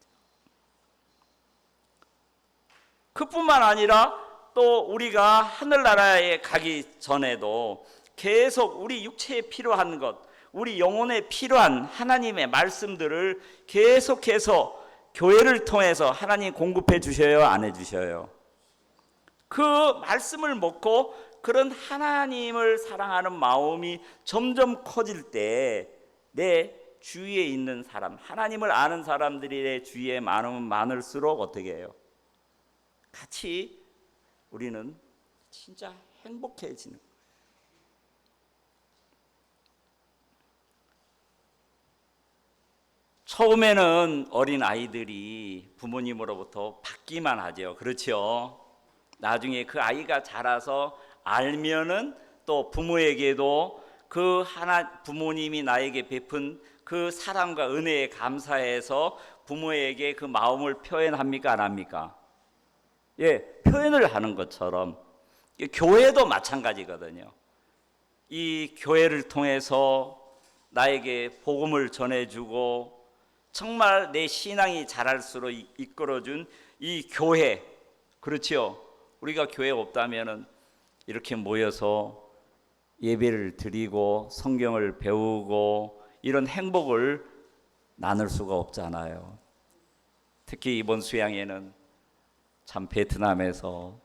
그뿐만 아니라 또 우리가 하늘나라에 가기 전에도 계속 우리 육체에 필요한 것, 우리 영혼에 필요한 하나님의 말씀들을 계속해서 교회를 통해서 하나님 공급해 주셔요, 안 해 주셔요? 그 말씀을 먹고 그런 하나님을 사랑하는 마음이 점점 커질 때 내 주위에 있는 사람, 하나님을 아는 사람들이 내 주위에 많으면 많을수록 어떻게 해요? 같이 우리는 진짜 행복해지는 거예요. 처음에는 어린 아이들이 부모님으로부터 받기만 하죠. 그렇죠? 나중에 그 아이가 자라서 알면은 또 부모에게도 그 부모님이 나에게 베푼 그 사랑과 은혜에 감사해서 부모에게 그 마음을 표현합니까, 안 합니까? 예, 표현을 하는 것처럼 교회도 마찬가지거든요. 이 교회를 통해서 나에게 복음을 전해주고 정말 내 신앙이 자랄수록 이끌어준 이 교회, 그렇지요? 우리가 교회 없다면은 이렇게 모여서 예배를 드리고 성경을 배우고 이런 행복을 나눌 수가 없잖아요. 특히 이번 수양회는 참 베트남에서,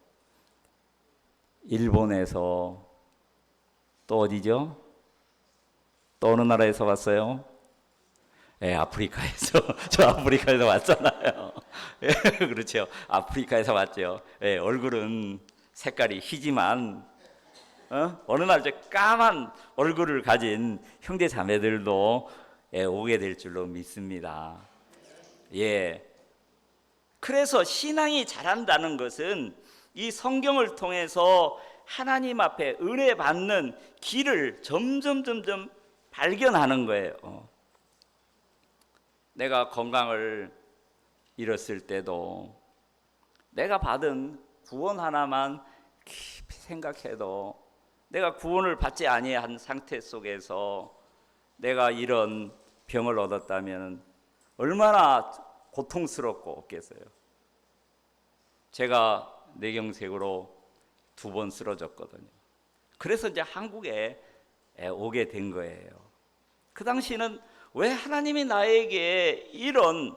일본에서, 또 어디죠? 또 어느 나라에서 왔어요? 아프리카에서. 저 아프리카에서 왔잖아요. 그렇죠. 아프리카에서 왔죠. 얼굴은 색깔이 희지만 어느 날 저 까만 얼굴을 가진 형제 자매들도 오게 될 줄로 믿습니다. 그래서 신앙이 자란다는 것은 이 성경을 통해서 하나님 앞에 은혜 받는 길을 점점 발견하는 거예요. 내가 건강을 잃었을 때도 내가 받은 구원 하나만 깊이 생각해도 내가 구원을 받지 아니한 상태 속에서 내가 이런 병을 얻었다면 얼마나 고통스럽고 없겠어요. 제가 뇌경색으로 2번 쓰러졌거든요. 그래서 이제 한국에 오게 된 거예요. 그 당시는 왜 하나님이 나에게 이런,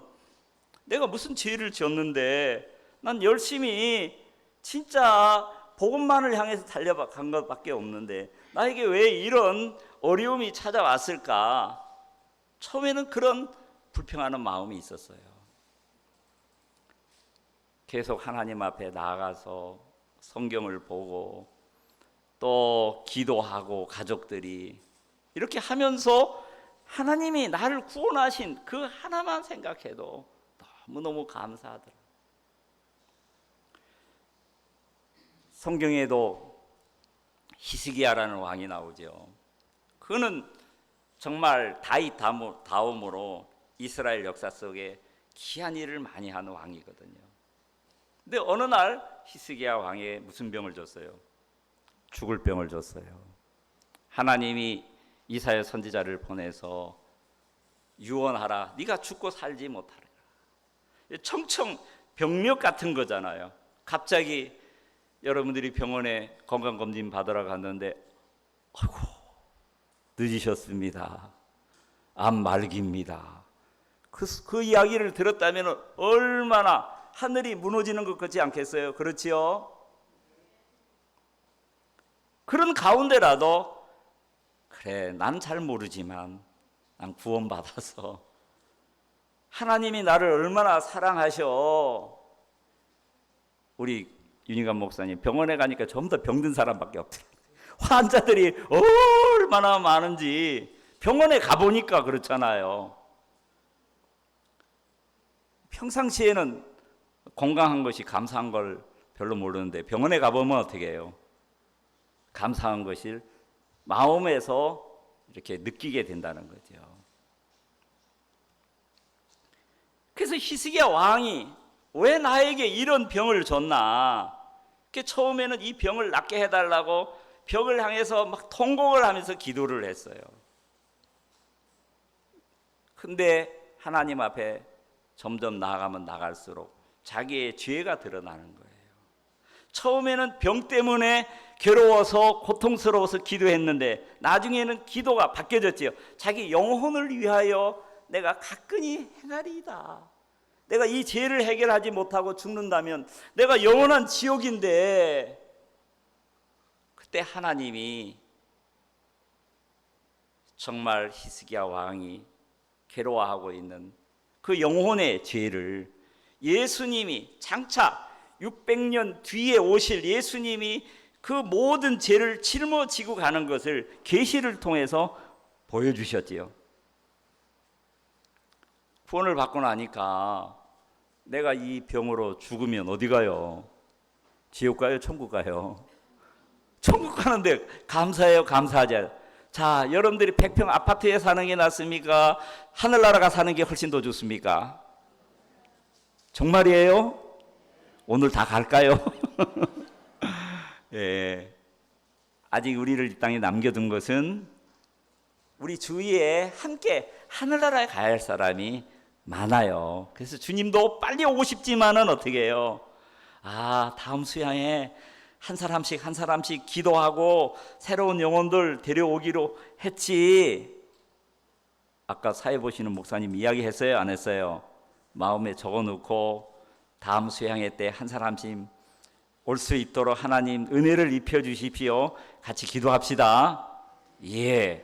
내가 무슨 죄를 지었는데 난 열심히 진짜 복음만을 향해서 달려간 것밖에 없는데 나에게 왜 이런 어려움이 찾아왔을까? 처음에는 그런 불평하는 마음이 있었어요. 계속 하나님 앞에 나아가서 성경을 보고 또 기도하고 가족들이 이렇게 하면서 하나님이 나를 구원하신 그 하나만 생각해도 너무너무 감사하더라. 성경에도 히스기야라는 왕이 나오죠. 그는 정말 다윗 다음으로 이스라엘 역사 속에 귀한 일을 많이 하는 왕이거든요. 근데 어느 날 히스기야 왕에 무슨 병을 줬어요? 죽을 병을 줬어요. 하나님이 이사야 선지자를 보내서 유언하라. 네가 죽고 살지 못하라. 청청 병력 같은 거잖아요. 갑자기 여러분들이 병원에 건강검진 받으러 갔는데 아이고 늦으셨습니다. 암 말기입니다. 그 이야기를 들었다면 얼마나 하늘이 무너지는 것 같지 않겠어요? 그렇지요? 그런 가운데라도 그래, 난 잘 모르지만 난 구원받아서 하나님이 나를 얼마나 사랑하셔. 우리 윤희관 목사님 병원에 가니까 전부 다 병든 사람밖에 없더라고요. 환자들이 얼마나 많은지 병원에 가보니까 그렇잖아요. 평상시에는 건강한 것이 감사한 걸 별로 모르는데 병원에 가보면 어떻게 해요? 감사한 것을 마음에서 이렇게 느끼게 된다는 거죠. 그래서 히스기야 왕이 왜 나에게 이런 병을 줬나? 처음에는 이 병을 낫게 해달라고 벽을 향해서 막 통곡을 하면서 기도를 했어요. 근데 하나님 앞에 점점 나아가면 나갈수록 자기의 죄가 드러나는 거예요. 처음에는 병 때문에 괴로워서 고통스러워서 기도했는데 나중에는 기도가 바뀌어졌지요. 자기 영혼을 위하여 내가 가끔히 행하리이다. 내가 이 죄를 해결하지 못하고 죽는다면 내가 영원한 지옥인데, 그때 하나님이 정말 히스기야 왕이 괴로워하고 있는 그 영혼의 죄를 예수님이 장차 600년 뒤에 오실 예수님이 그 모든 죄를 짊어지고 가는 것을 계시를 통해서 보여주셨지요. 구원을 받고 나니까 내가 이 병으로 죽으면 어디 가요? 지옥 가요? 천국 가요? 천국 가는데 감사해요? 감사하지? 자, 여러분들이 100평 아파트에 사는 게 낫습니까? 하늘나라가 사는 게 훨씬 더 좋습니까? 정말이에요? 오늘 다 갈까요? 예. 아직 우리를 이 땅에 남겨둔 것은 우리 주위에 함께 하늘나라에 가야 할 사람이 많아요. 그래서 주님도 빨리 오고 싶지만은 어떻게 해요? 다음 수양에 한 사람씩 기도하고 새로운 영혼들 데려오기로 했지. 아까 사회 보시는 목사님 이야기했어요? 안 했어요? 마음에 적어놓고 다음 수양회 때 한 사람씩 올 수 있도록 하나님 은혜를 입혀 주십시오. 같이 기도합시다. 예.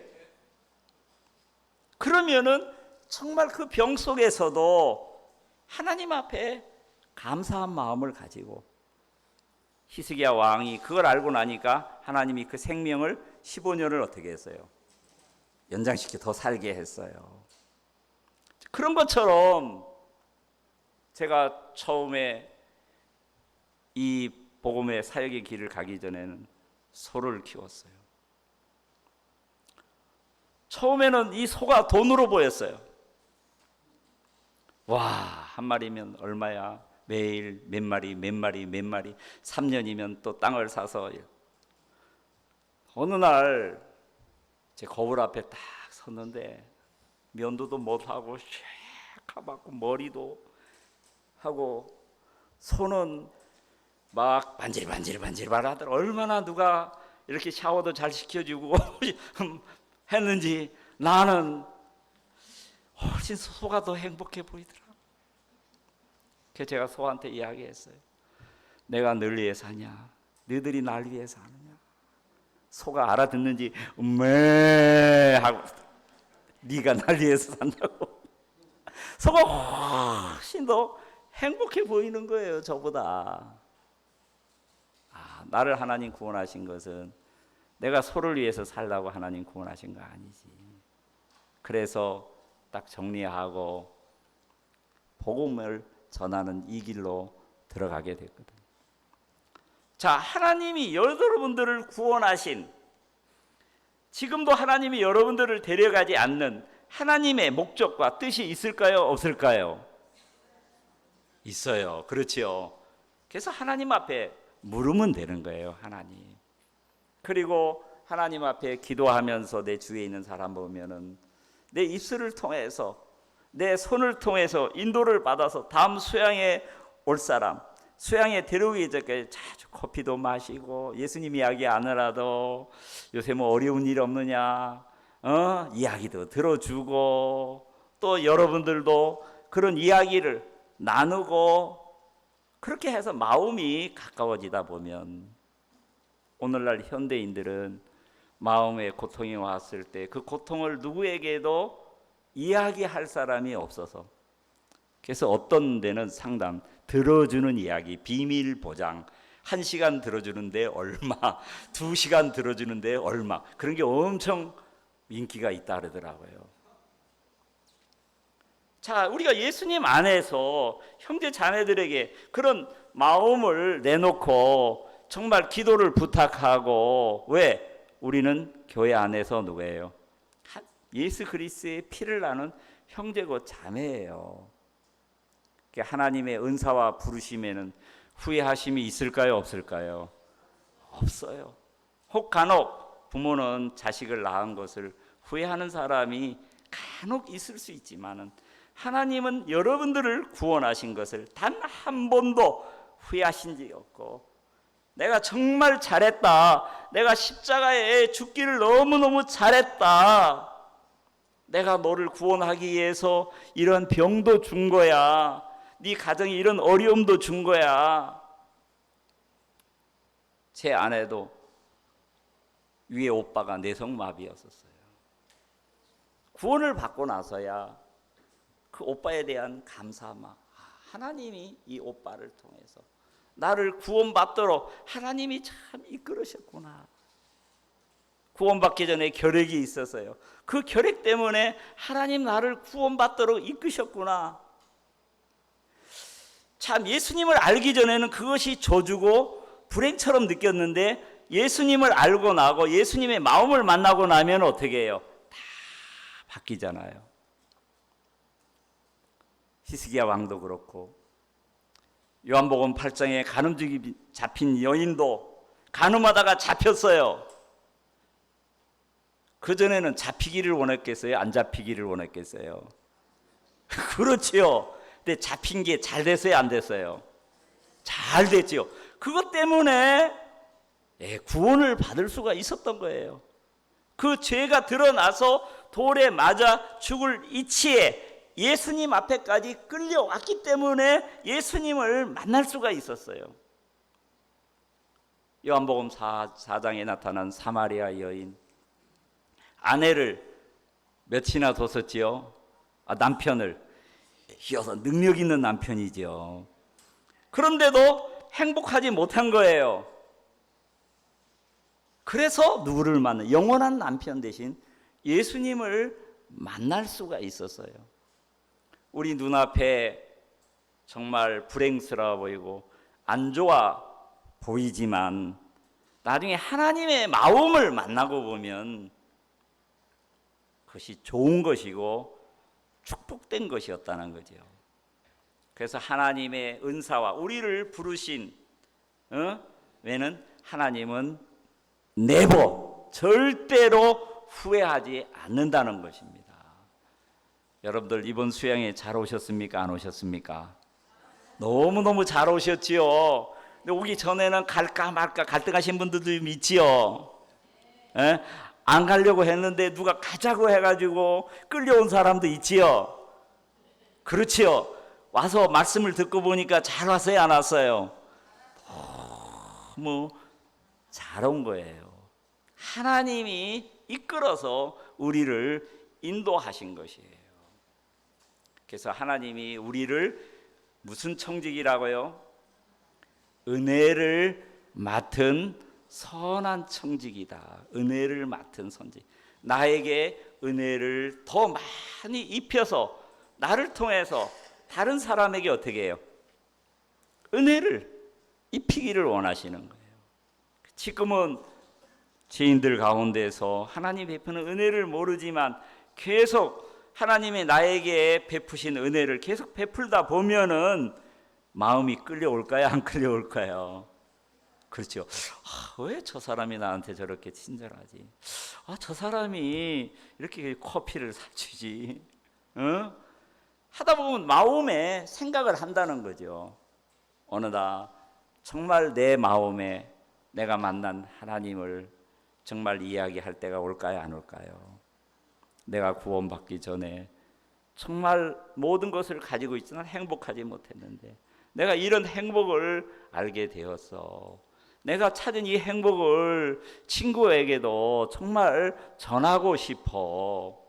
그러면은 정말 그 병 속에서도 하나님 앞에 감사한 마음을 가지고, 히스기야 왕이 그걸 알고 나니까 하나님이 그 생명을 15년을 어떻게 했어요? 연장시켜 더 살게 했어요. 그런 것처럼 제가 처음에 이 복음의 사역의 길을 가기 전에는 소를 키웠어요. 처음에는 이 소가 돈으로 보였어요. 와, 한 마리면 얼마야? 매일 몇 마리 3년이면 또 땅을 사서. 어느 날 제 거울 앞에 딱 섰는데 면도도 못하고 쉐카맣고 머리도 하고 손은 막 반질반질 얼마나 누가 이렇게 샤워도 잘 시켜주고 했는지 나는 훨씬 소가 더 행복해 보이더라. 그래서 제가 소한테 이야기했어요. 내가 널 위해 사냐? 너희들이 날 위해 사느냐? 소가 알아듣는지 매 하고 네가 날 위해서 산다고. 소가 훨씬 더 행복해 보이는 거예요, 저보다. 나를 하나님 구원하신 것은 내가 소를 위해서 살라고 하나님 구원하신 거 아니지. 그래서 딱 정리하고 복음을 전하는 이 길로 들어가게 됐거든요. 자, 하나님이 여러분들을 구원하신, 지금도 하나님이 여러분들을 데려가지 않는 하나님의 목적과 뜻이 있을까요? 없을까요? 있어요. 그렇죠. 그래서 하나님 앞에 물으면 되는 거예요. 하나님. 그리고 하나님 앞에 기도하면서 내 주위에 있는 사람 보면은 내 입술을 통해서, 내 손을 통해서 인도를 받아서 다음 수양에 올 사람, 수양에 데려오기 전에 자주 커피도 마시고 예수님 이야기 안 하라도 요새 뭐 어려운 일 없느냐, 이야기도 들어주고, 또 여러분들도 그런 이야기를 나누고, 그렇게 해서 마음이 가까워지다 보면 오늘날 현대인들은 마음에 고통이 왔을 때 그 고통을 누구에게도 이야기할 사람이 없어서, 그래서 어떤 데는 상담, 들어주는 이야기, 비밀 보장, 1시간 들어주는데 얼마, 2시간 들어주는데 얼마, 그런 게 엄청 인기가 있다 그러더라고요. 자, 우리가 예수님 안에서 형제 자매들에게 그런 마음을 내놓고 정말 기도를 부탁하고, 왜? 우리는 교회 안에서 누구예요? 예수 그리스도의 피를 나눈 형제고 자매예요. 하나님의 은사와 부르심에는 후회하심이 있을까요? 없을까요? 없어요. 혹 간혹 부모는 자식을 낳은 것을 후회하는 사람이 간혹 있을 수 있지만은, 하나님은 여러분들을 구원하신 것을 단 한 번도 후회하신 적이 없고, 내가 정말 잘했다, 내가 십자가에 죽기를 너무너무 잘했다, 내가 너를 구원하기 위해서 이런 병도 준 거야, 네 가정에 이런 어려움도 준 거야. 제 아내도 위에 오빠가 뇌성마비였었어요. 구원을 받고 나서야 그 오빠에 대한 감사함, 하나님이 이 오빠를 통해서 나를 구원받도록 하나님이 참 이끌으셨구나. 구원받기 전에 결핵이 있었어요. 그 결핵 때문에 하나님 나를 구원받도록 이끄셨구나. 참, 예수님을 알기 전에는 그것이 저주고 불행처럼 느꼈는데, 예수님을 알고 나고 예수님의 마음을 만나고 나면 어떻게 해요? 다 바뀌잖아요. 히스기야 왕도 그렇고, 요한복음 8장에 간음죄 잡힌 여인도 간음하다가 잡혔어요. 그전에는 잡히기를 원했겠어요? 안 잡히기를 원했겠어요? 그렇지요. 근데 잡힌 게 잘 됐어요? 안 됐어요? 잘 됐지요. 그것 때문에 구원을 받을 수가 있었던 거예요. 그 죄가 드러나서 돌에 맞아 죽을 이치에 예수님 앞에까지 끌려왔기 때문에 예수님을 만날 수가 있었어요. 요한복음 4장에 나타난 사마리아 여인, 아내를 몇이나 뒀었지요? 남편을. 이어서 능력 있는 남편이죠. 그런데도 행복하지 못한 거예요. 그래서 누구를 만나? 영원한 남편 대신 예수님을 만날 수가 있었어요. 우리 눈앞에 정말 불행스러워 보이고 안 좋아 보이지만 나중에 하나님의 마음을 만나고 보면 그것이 좋은 것이고 축복된 것이었다는 거죠. 그래서 하나님의 은사와 우리를 부르신 왜는 하나님은 never, 절대로 후회하지 않는다는 것입니다. 여러분들 이번 수양에 잘 오셨습니까? 안 오셨습니까? 너무너무 잘 오셨지요. 근데 오기 전에는 갈까 말까 갈등하신 분들도 있지요. 안 가려고 했는데 누가 가자고 해가지고 끌려온 사람도 있지요. 그렇지요. 와서 말씀을 듣고 보니까 잘 왔어요, 안 왔어요? 너무 잘 온 거예요. 하나님이 이끌어서 우리를 인도하신 것이에요. 그래서 하나님이 우리를 무슨 청직이라고요? 은혜를 맡은 선한 청직이다. 은혜를 맡은 선직. 나에게 은혜를 더 많이 입혀서 나를 통해서 다른 사람에게 어떻게 해요? 은혜를 입히기를 원하시는 거예요. 지금은 죄인들 가운데서 하나님 베푸는 은혜를 모르지만 계속 하나님이 나에게 베푸신 은혜를 계속 베풀다 보면은 마음이 끌려올까요? 안 끌려올까요? 그렇죠. 왜 저 사람이 나한테 저렇게 친절하지? 저 사람이 이렇게 커피를 사주지? 하다 보면 마음에 생각을 한다는 거죠. 어느덧 정말 내 마음에 내가 만난 하나님을 정말 이야기할 때가 올까요? 안 올까요? 내가 구원받기 전에 정말 모든 것을 가지고 있지만 행복하지 못했는데 내가 이런 행복을 알게 되었어. 내가 찾은 이 행복을 친구에게도 정말 전하고 싶어.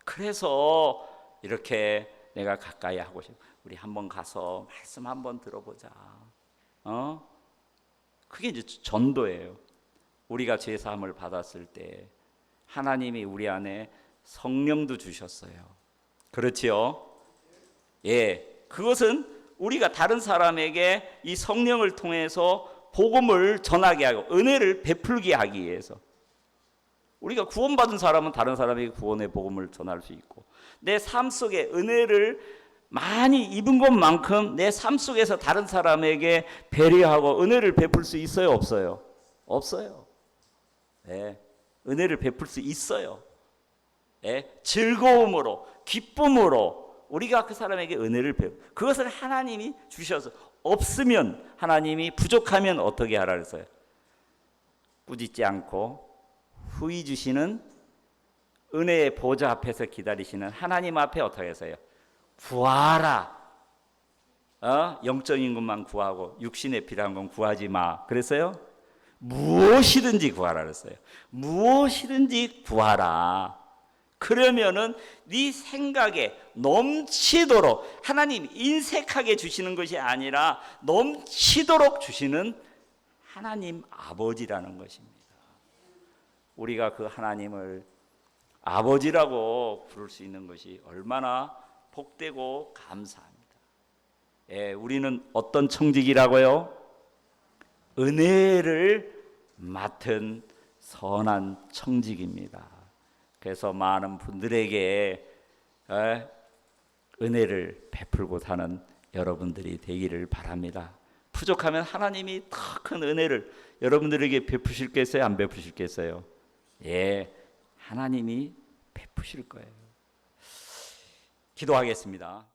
그래서 이렇게 내가 가까이 하고 싶어. 우리 한번 가서 말씀 한번 들어보자. 그게 이제 전도예요. 우리가 죄 사함을 받았을 때 하나님이 우리 안에 성령도 주셨어요. 그렇지요? 예, 그것은 우리가 다른 사람에게 이 성령을 통해서 복음을 전하게 하고 은혜를 베풀게 하기 위해서. 우리가 구원받은 사람은 다른 사람에게 구원의 복음을 전할 수 있고 내 삶 속에 은혜를 많이 입은 것만큼 내 삶 속에서 다른 사람에게 배려하고 은혜를 베풀 수 있어요? 없어요? 없어요. 네, 은혜를 베풀 수 있어요. 네, 즐거움으로 기쁨으로 우리가 그 사람에게 은혜를 베풀 그것을 하나님이 주셔서 없으면 하나님이 부족하면 어떻게 하라 그랬어요? 꾸짖지 않고 후히 주시는 은혜의 보좌 앞에서 기다리시는 하나님 앞에 어떻게 해서요? 구하라. 영적인 것만 구하고 육신에 필요한 건 구하지 마. 그랬어요? 무엇이든지 구하라 그랬어요. 무엇이든지 구하라. 그러면은 네 생각에 넘치도록 하나님 인색하게 주시는 것이 아니라 넘치도록 주시는 하나님 아버지라는 것입니다. 우리가 그 하나님을 아버지라고 부를 수 있는 것이 얼마나 복되고 감사합니다. 예, 우리는 어떤 청직이라고요? 은혜를 맡은 선한 청직입니다. 그래서 많은 분들에게 은혜를 베풀고 사는 여러분들이 되기를 바랍니다. 부족하면 하나님이 더 큰 은혜를 여러분들에게 베푸실겠어요? 안 베푸실겠어요? 예, 하나님이 베푸실 거예요. 기도하겠습니다.